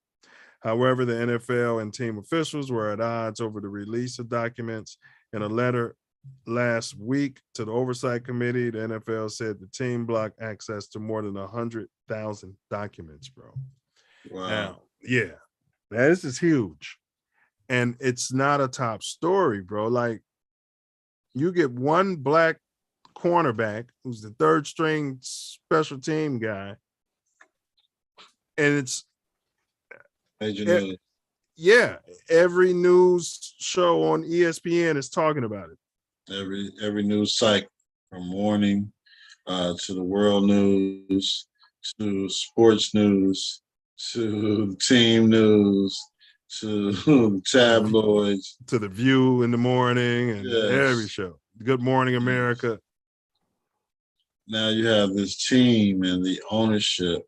However, the NFL and team officials were at odds over the release of documents. In a letter last week to the Oversight Committee, the NFL said the team blocked access to more than 100,000 documents, bro. Wow. Now, yeah, this is huge. And it's not a top story, bro. Like, you get one black cornerback who's the third string special team guy, and it's every news show on ESPN is talking about it. Every news site, from morning to the world news, to sports news, to team news, to tabloids, to the View in the morning, and every show. Good Morning America. Now you have this team and the ownership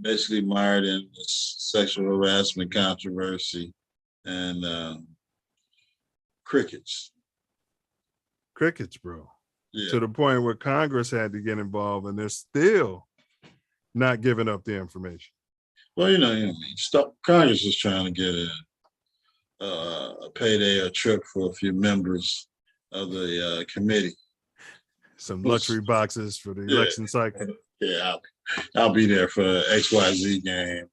basically mired in this sexual harassment controversy, and crickets, bro. Yeah. To the point where Congress had to get involved, and they're still not giving up the information. Well, Congress is trying to get a payday or trip for a few members of the committee. Some luxury boxes for the election cycle. Yeah, I'll be there for XYZ game.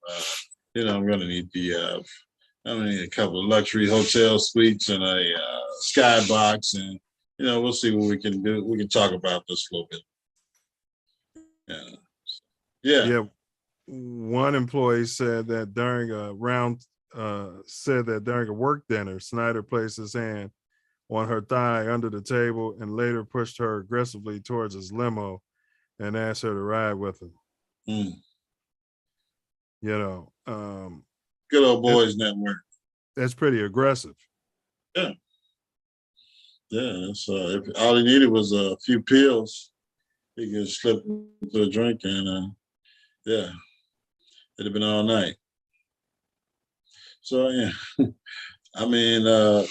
I'm gonna need a couple of luxury hotel suites and a skybox, and we'll see what we can do. We can talk about this a little bit. Yeah. One employee said that during a work dinner, Snyder placed his hand on her thigh under the table and later pushed her aggressively towards his limo and asked her to ride with him. Good old boys network. That's pretty aggressive. Yeah. So if all he needed was a few pills, he could slip into a drink, and it'd have been all night. So I mean, the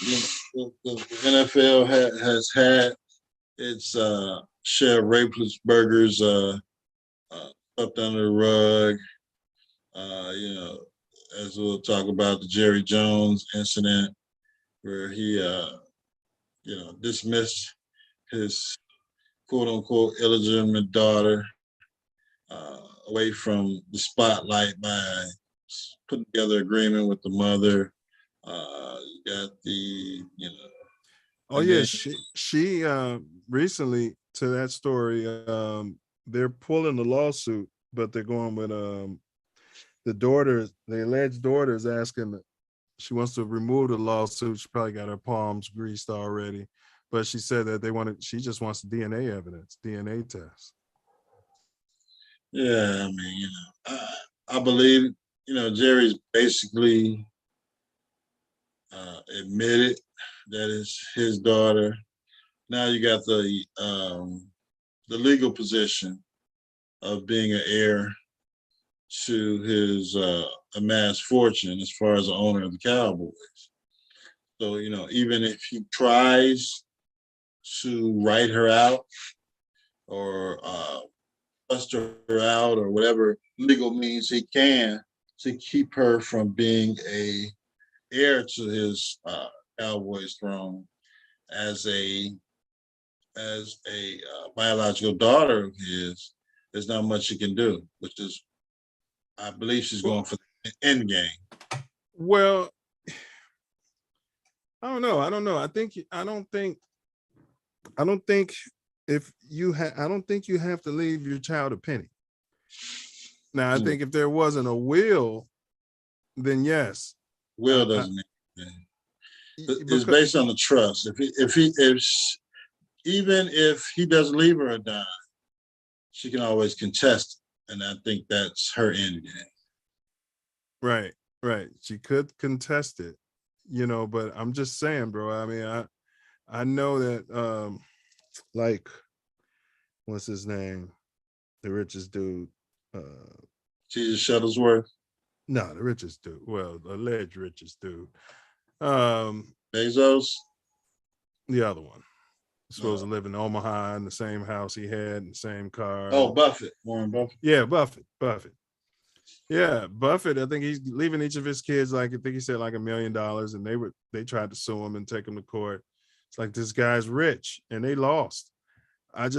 NFL has had its share of rapeless burgers swept under the rug. As we'll talk about the Jerry Jones incident, where he, dismissed his quote unquote illegitimate daughter away from the spotlight by putting together agreement with the mother. You got the, Oh yeah, she recently, to that story, they're pulling the lawsuit, but they're going with the daughter, the alleged daughter is asking, she wants to remove the lawsuit. She probably got her palms greased already, but she said that she just wants DNA evidence, DNA test. Yeah, I mean, I believe, Jerry's basically admitted that it's his daughter. Now you got the legal position of being an heir to his amassed fortune as far as the owner of the Cowboys. So, even if he tries to write her out or bust her out or whatever legal means he can to keep her from being a heir to his Cowboys throne as a biological daughter of his, there's not much he can do, which is, I believe she's going for the end game. Well, I don't know. I don't think if you I don't think you have to leave your child a penny. Now, I think if there wasn't a will, then yes. Will doesn't mean anything. It's based on the trust. Even if he doesn't leave her a dime, she can always contest it. And I think that's her end game. Right. She could contest it, but I'm just saying, bro. I mean, I know that like, what's his name? The richest dude. Jesus Shuttlesworth. No, the richest dude. Well, alleged richest dude. Bezos. The other one. Supposed to live in Omaha in the same house he had, in the same car. Oh, Buffett. Warren Buffett. Yeah, Buffett. Yeah, Buffett. I think he's leaving each of his kids, I think he said like $1 million, and they tried to sue him and take him to court. It's like, this guy's rich, and they lost. I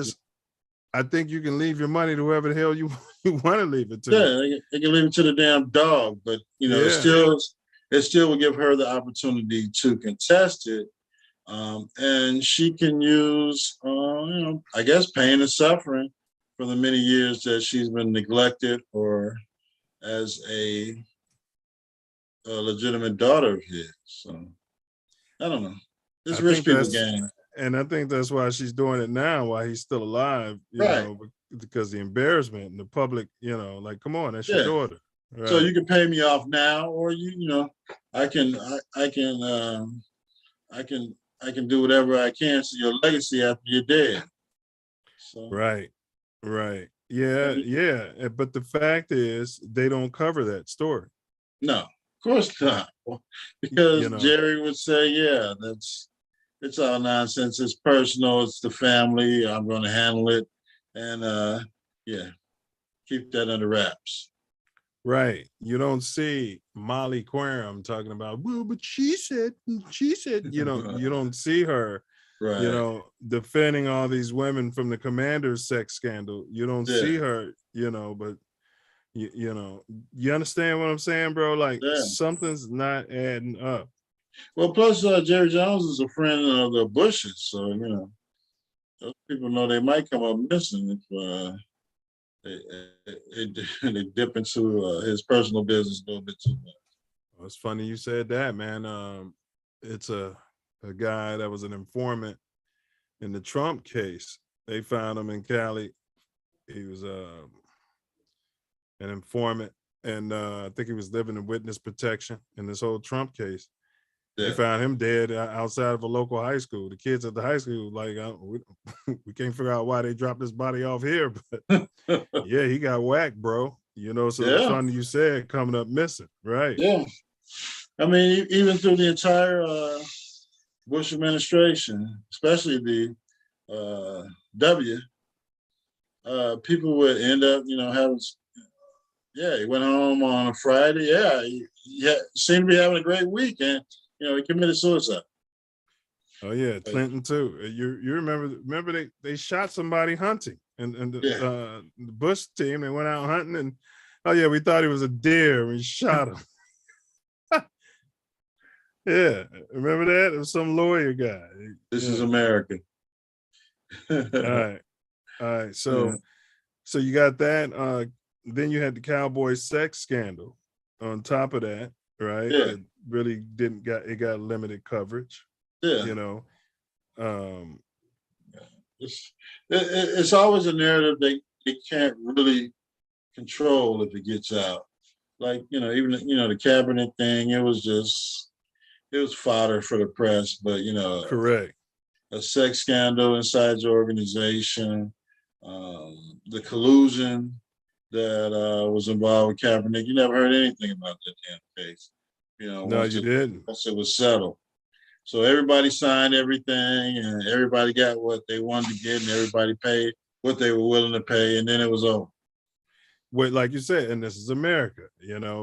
think you can leave your money to whoever the hell you want to leave it to. Yeah, they can leave it to the damn dog, but it still will give her the opportunity to contest it. And she can use, I guess, pain and suffering for the many years that she's been neglected or as a legitimate daughter of his. So, I don't know. It's rich people game. And I think that's why she's doing it now, while he's still alive, because the embarrassment and the public, like, come on, that's your daughter. Right? So you can pay me off now, or I can do whatever I can to your legacy after you're dead. So. Right. Yeah. But the fact is, they don't cover that story. No, of course not. Because Jerry would say, it's all nonsense. It's personal. It's the family. I'm going to handle it. And keep that under wraps. Right. You don't see Molly Quorum talking about, well, but she said, you don't see her, defending all these women from the Commander's sex scandal. You don't see her, but you understand what I'm saying, bro? Like, something's not adding up. Well, plus Jerry Jones is a friend of the Bushes, so those people know they might come up missing if they dip into his personal business a little bit too much. Well, it's funny you said that, man. It's a guy that was an informant in the Trump case. They found him in Cali. He was an informant, and I think he was living in witness protection in this whole Trump case. They found him dead outside of a local high school. The kids at the high school, like, we can't figure out why they dropped his body off here, but yeah, he got whacked, bro. So it's funny you said coming up missing, right? Yeah. I mean, even through the entire Bush administration, especially the W, people would end up, having, he went home on a Friday. Yeah, he seemed to be having a great weekend. He committed suicide. Oh yeah, Clinton too. You remember they shot somebody hunting. and Yeah. the Bush team. They went out hunting, and oh yeah, we thought he was a deer. We shot him. Yeah, remember that? It was some lawyer guy. This is America. All right. So you got that. Then you had the Cowboys sex scandal on top of that, right? Yeah. That really got limited coverage. Yeah. You know. It's always a narrative they can't really control if it gets out. Like, even the cabinet thing, it was fodder for the press, but Correct. A sex scandal inside your organization, the collusion that was involved with Kaepernick. You never heard anything about that damn case. No, you didn't. Once it was settled. So everybody signed everything, and everybody got what they wanted to get, and everybody paid what they were willing to pay, and then it was over. Well, like you said, and this is America,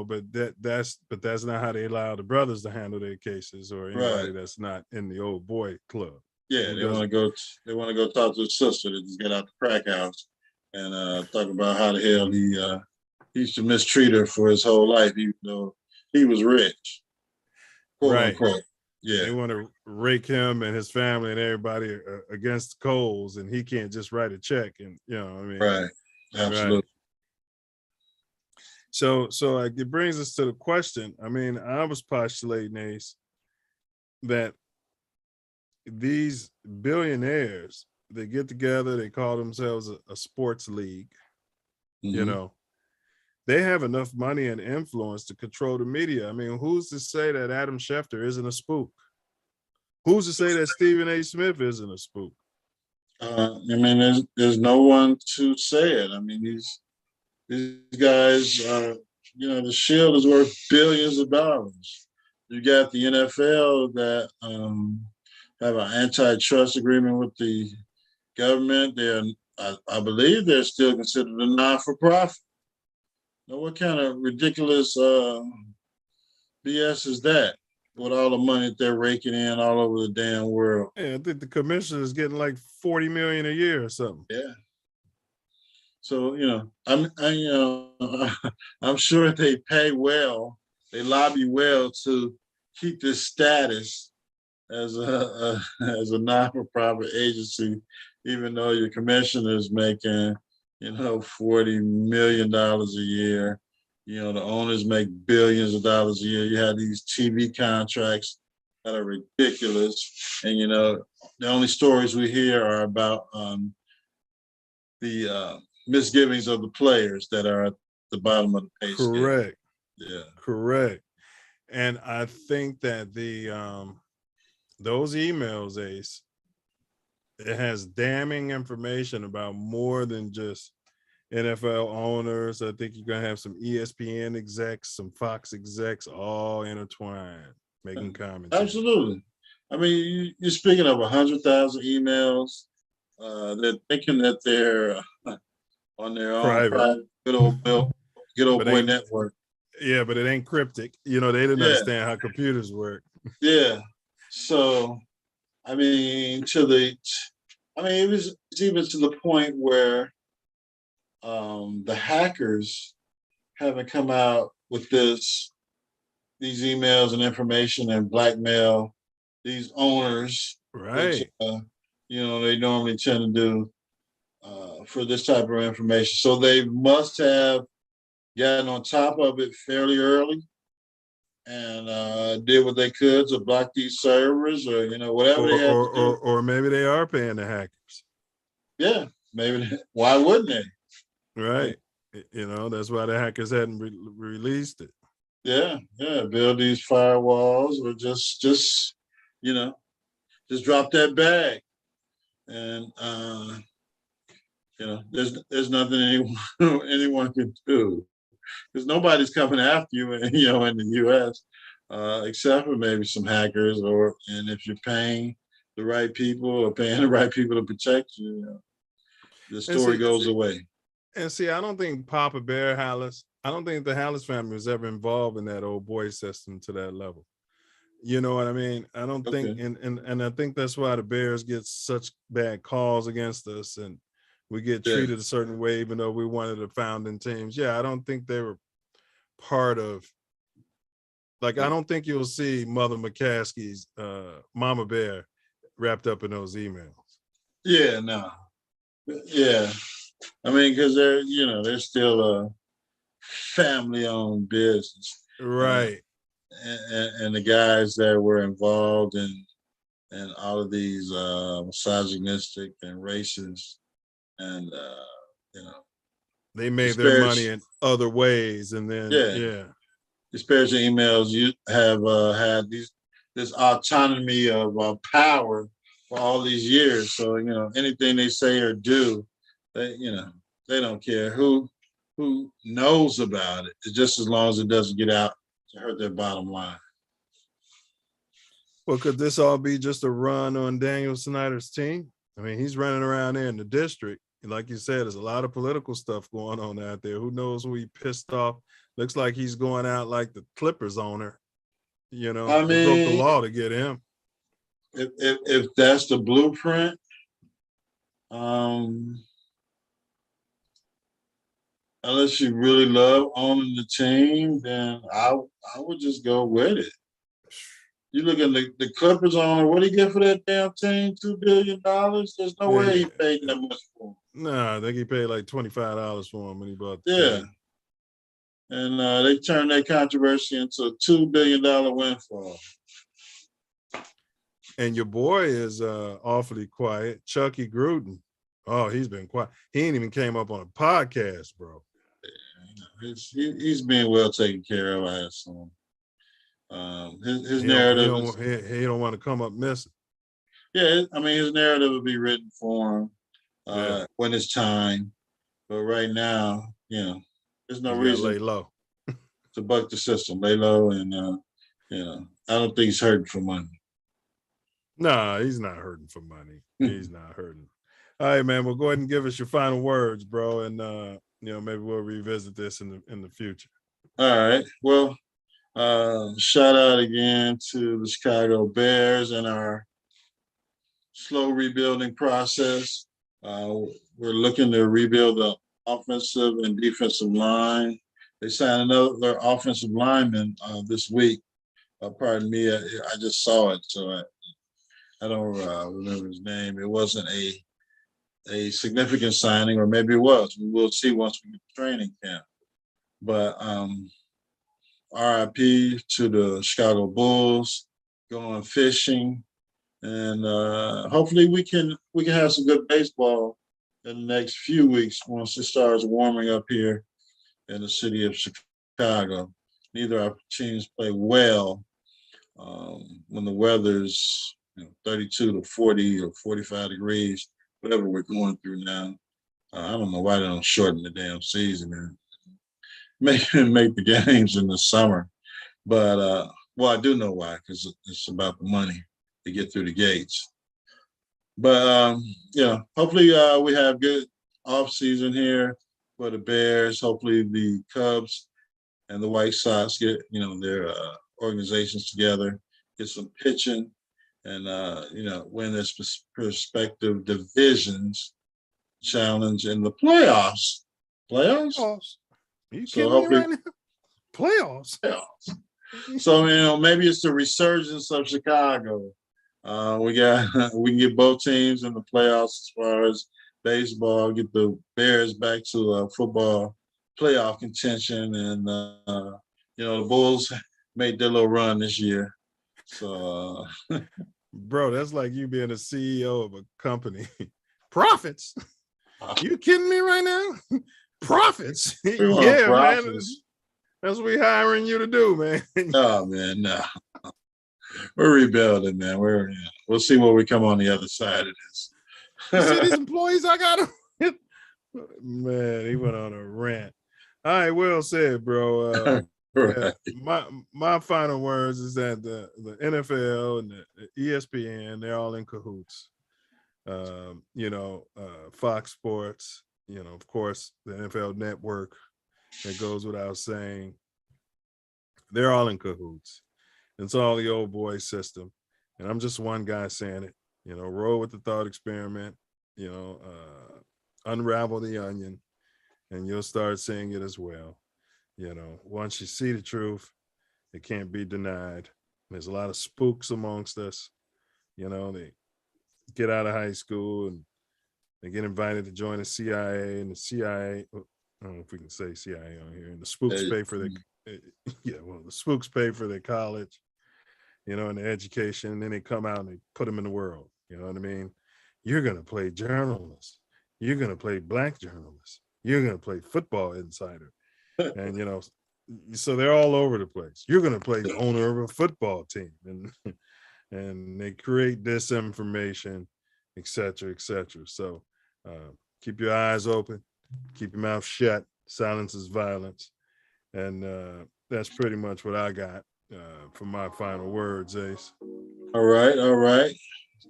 but that's not how they allow the brothers to handle their cases, or anybody that's not in the old boy club. Yeah, they want to go. They want to go talk to his sister that just got out the crack house, and talk about how the hell he used to mistreat her for his whole life, even though he was rich, quote unquote. Yeah, they want to rake him and his family and everybody against the coals, and he can't just write a check, and right, absolutely. Right. So it brings us to the question. I mean, I was postulating, Ace, that these billionaires, they get together, they call themselves a sports league, they have enough money and influence to control the media. I mean, who's to say that Adam Shefter isn't a spook? Who's to say that Stephen A. Smith isn't a spook? I mean, there's no one to say it. I mean, these guys, the Shield is worth billions of dollars. You got the NFL that have an antitrust agreement with the government. I believe they're still considered a non-for-profit. Now, what kind of ridiculous BS is that? With all the money that they're raking in all over the damn world. Yeah, I think the commissioner is getting like $40 million a year or something. Yeah. So I'm sure they pay well. They lobby well to keep this status as a non-for-profit agency, even though your commissioner is making $40 million a year. The owners make billions of dollars a year. You have these TV contracts that are ridiculous, and the only stories we hear are about the misgivings of the players that are at the bottom of the pay scale. Correct. Yeah. Correct. And I think that those emails, Ace, it has damning information about more than just NFL owners. I think you're gonna have some ESPN execs, some Fox execs, all intertwined, making comments. Absolutely. I mean, you're speaking of 100,000 emails. They're thinking that they're on their own private, good old boy network. Yeah, but it ain't cryptic. They didn't understand how computers work. Yeah. So, I mean, it was even to the point where the hackers haven't come out with these emails and information and blackmail these owners. Right. Which, they normally tend to do for this type of information. So they must have gotten on top of it fairly early and did what they could to block these servers or whatever they had to do. Or maybe they are paying the hackers. Yeah, maybe. Why wouldn't they? Right. That's why the hackers hadn't released it. Yeah. Build these firewalls or just drop that bag. And there's nothing anyone can do because nobody's coming after you, in the U.S. Except for maybe some hackers, and if you're paying the right people or paying the right people to protect you, the story goes away. And see, I don't think Papa Bear Hallis, I don't think the Hallis family was ever involved in that old boy system to that level. You know what I mean? I don't think, and I think that's why the Bears get such bad calls against us, and we get treated a certain way, even though we're one of the founding teams. Yeah, I don't think they were part of, like, I don't think you'll see Mother McCaskey's Mama Bear wrapped up in those emails. Yeah, no. Yeah. I mean, because they're still a family-owned business. Right. And the guys that were involved in all of these misogynistic and racist and they made their money in other ways, and then disparaging emails, you have had this autonomy of power for all these years. So anything they say or do, they don't care who knows about it. It's just as long as it doesn't get out to hurt their bottom line. Well, could this all be just a run on Daniel Snyder's team? I mean, he's running around there in the district. And like you said, there's a lot of political stuff going on out there. Who knows who he pissed off? Looks like he's going out like the Clippers owner. I mean, broke the law to get him. If that's the blueprint, unless you really love owning the team, then I would just go with it. You look at the Clippers owner, what did he get for that damn team? $2 billion? There's no way he paid that much for him. No, I think he paid like $25 for him when he bought the team. And they turned that controversy into a $2 billion windfall. And your boy is awfully quiet. Chucky Gruden. Oh, he's been quiet. He ain't even came up on a podcast, bro. He's being well taken care of, I assume. His narrative. He don't want to come up missing. Yeah, I mean, his narrative will be written for him when it's time. But right now, there's no reason. Lay low. To buck the system, lay low, and I don't think he's hurting for money. No, he's not hurting for money. He's not hurting. All right, man. Well, go ahead and give us your final words, bro, and maybe we'll revisit this in the future. All right. Well, shout out again to the Chicago Bears and our slow rebuilding process. We're looking to rebuild the offensive and defensive line. They signed another offensive lineman this week. Pardon me, I just saw it, so I don't remember his name. It wasn't a significant signing, or maybe it was. We will see once we get to training camp. But RIP to the Chicago Bulls, going fishing, and hopefully we can have some good baseball in the next few weeks once it starts warming up here in the city of Chicago. Neither our teams play well when the weather's 32 to 40 or 45 degrees, whatever we're going through now. I don't know why they don't shorten the damn season and make the games in the summer. But, I do know why, because it's about the money to get through the gates. But, hopefully we have good off season here for the Bears. Hopefully the Cubs and the White Sox get, their organizations together, get some pitching, and, win their respective divisions, challenge in the playoffs. Playoffs? Are you kidding me right now? Playoffs. So, maybe it's the resurgence of Chicago. We can get both teams in the playoffs as far as baseball, get the Bears back to football playoff contention, and the Bulls made their little run this year. So, bro, that's like you being a CEO of a company. Profits? You kidding me right now? Profits? Yeah, profits. Man. That's what we hiring you to do, man. No, man, no. We're rebuilding, man. We'll see where we come on the other side of this. You see these employees I got? Man, he went on a rant. All right, well said, bro. Right. My final words is that the NFL and the ESPN, they're all in cahoots. Fox Sports, of course, the NFL Network, it goes without saying. They're all in cahoots. It's all the old boy system. And I'm just one guy saying it, roll with the thought experiment, unravel the onion, and you'll start seeing it as well. You know, once you see the truth, it can't be denied. There's a lot of spooks amongst us. You know, they get out of high school and they get invited to join the CIA, and the CIA, I don't know if we can say CIA on here, and the spooks pay for their, the spooks pay for their college, you know, and their education, and then they come out and they put them in the world. You know what I mean? You're going to play journalist. You're going to play black journalist. You're going to play football insider. And, you know, so they're all over the place. You're going to play the owner of a football team. And they create disinformation, et cetera, et cetera. So keep your eyes open, keep your mouth shut. Silence is violence. And that's pretty much what I got for my final words, Ace. All right.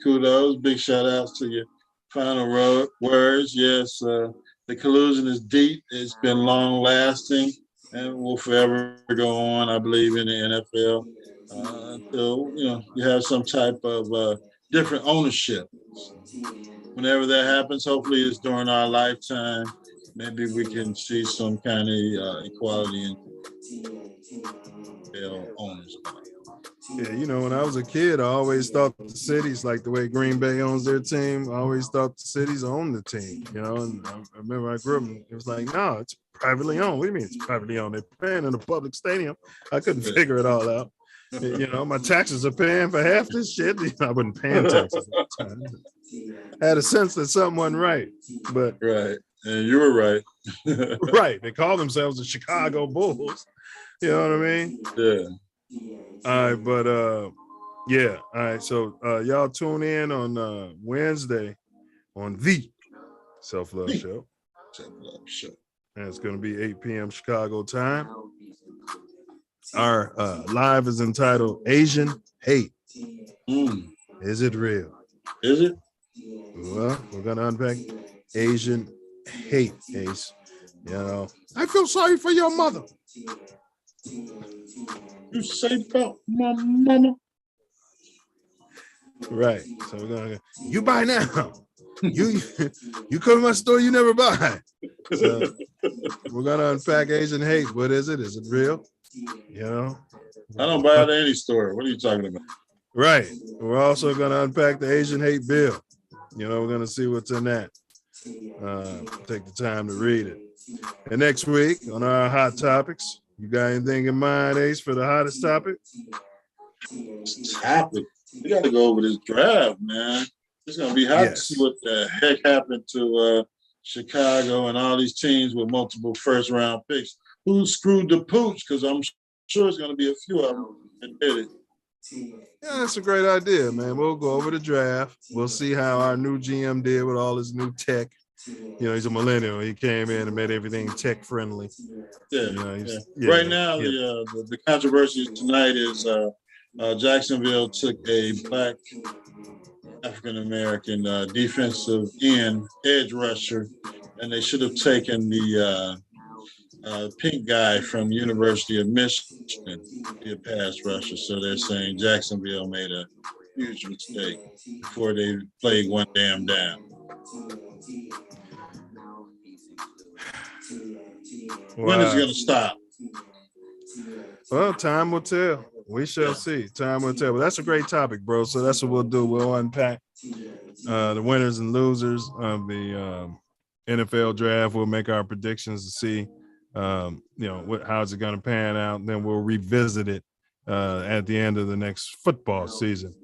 Kudos. Big shout outs to your final words. Yes, the collusion is deep. It's been long lasting and will forever go on, I believe, in the NFL. Until, you know, you have some type of different ownership. Whenever that happens, hopefully it's during our lifetime. Maybe we can see some kind of equality in NFL owners. Yeah, you know, when I was a kid, I always thought the cities, like the way Green Bay owns their team, I always thought the cities owned the team, you know, and I remember I grew up, it was like, no, it's privately owned. What do you mean it's privately owned? They're playing in a public stadium. I couldn't figure it all out. You know, my taxes are paying for half this shit. I wasn't paying taxes at the time. I had a sense that something wasn't right, but right, and you were right. Right, they call themselves the Chicago Bulls. You know what I mean? Yeah. All right, but yeah, all right. So y'all tune in on Wednesday on the Self-Love Show. Self-Love Show. And it's going to be 8 p.m. Chicago time. Our live is entitled Asian Hate. Is it real? Is it? Well, we're going to unpack Asian hate, Ace. You know, I feel sorry for your mother. You say about my mama? Right. So we're going to go, you buy now. You come to my store, you never buy. So we're going to unpack Asian hate. What is it? Is it real? You know? I don't buy at any store. What are you talking about? Right. We're also going to unpack the Asian hate bill. You know, we're going to see what's in that. Take the time to read it. And next week on our hot topics, you got anything in mind, Ace, for the hottest topic? Topic. We got to go over this draft, man. It's going to be hot to see what the heck happened to Chicago and all these teams with multiple first-round picks. Who screwed the pooch? Because I'm sure it's going to be a few of them that did it. Yeah, that's a great idea, man. We'll go over the draft. We'll see how our new GM did with all his new tech. You know, he's a millennial. He came in and made everything tech friendly. Yeah. You know, right now, the controversy tonight is Jacksonville took a black African-American defensive end edge rusher, and they should have taken the pink guy from University of Michigan, be a pass rusher. So they're saying Jacksonville made a huge mistake before they played one damn down. Wow. When is it going to stop? Well, time will tell. We shall see. Time will tell. But that's a great topic, bro. So that's what we'll do. We'll unpack the winners and losers of the NFL draft. We'll make our predictions to see, you know, how's it going to pan out. And then we'll revisit it at the end of the next football season.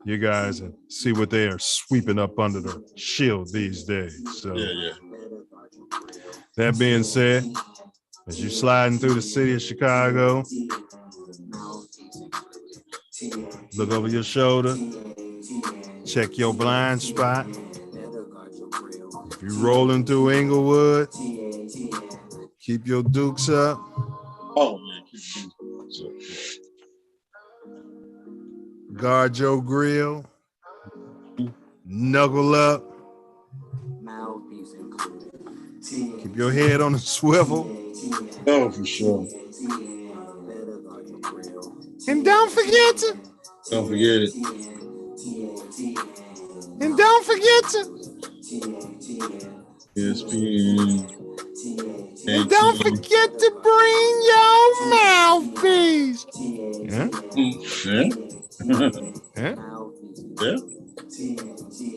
You guys and see what they are sweeping up under the shield these days. So, that being said, as you're sliding through the city of Chicago, look over your shoulder, check your blind spot. If you're rolling through Inglewood, keep your dukes up. Oh, man, keep your dukes up. Guard your grill. Knuckle up. Keep your head on the swivel. Oh, for sure. And don't forget to. Don't forget it. And don't forget to. ESPN. And don't forget to bring your mouthpiece. Yeah. Yeah. Yeah. Yeah.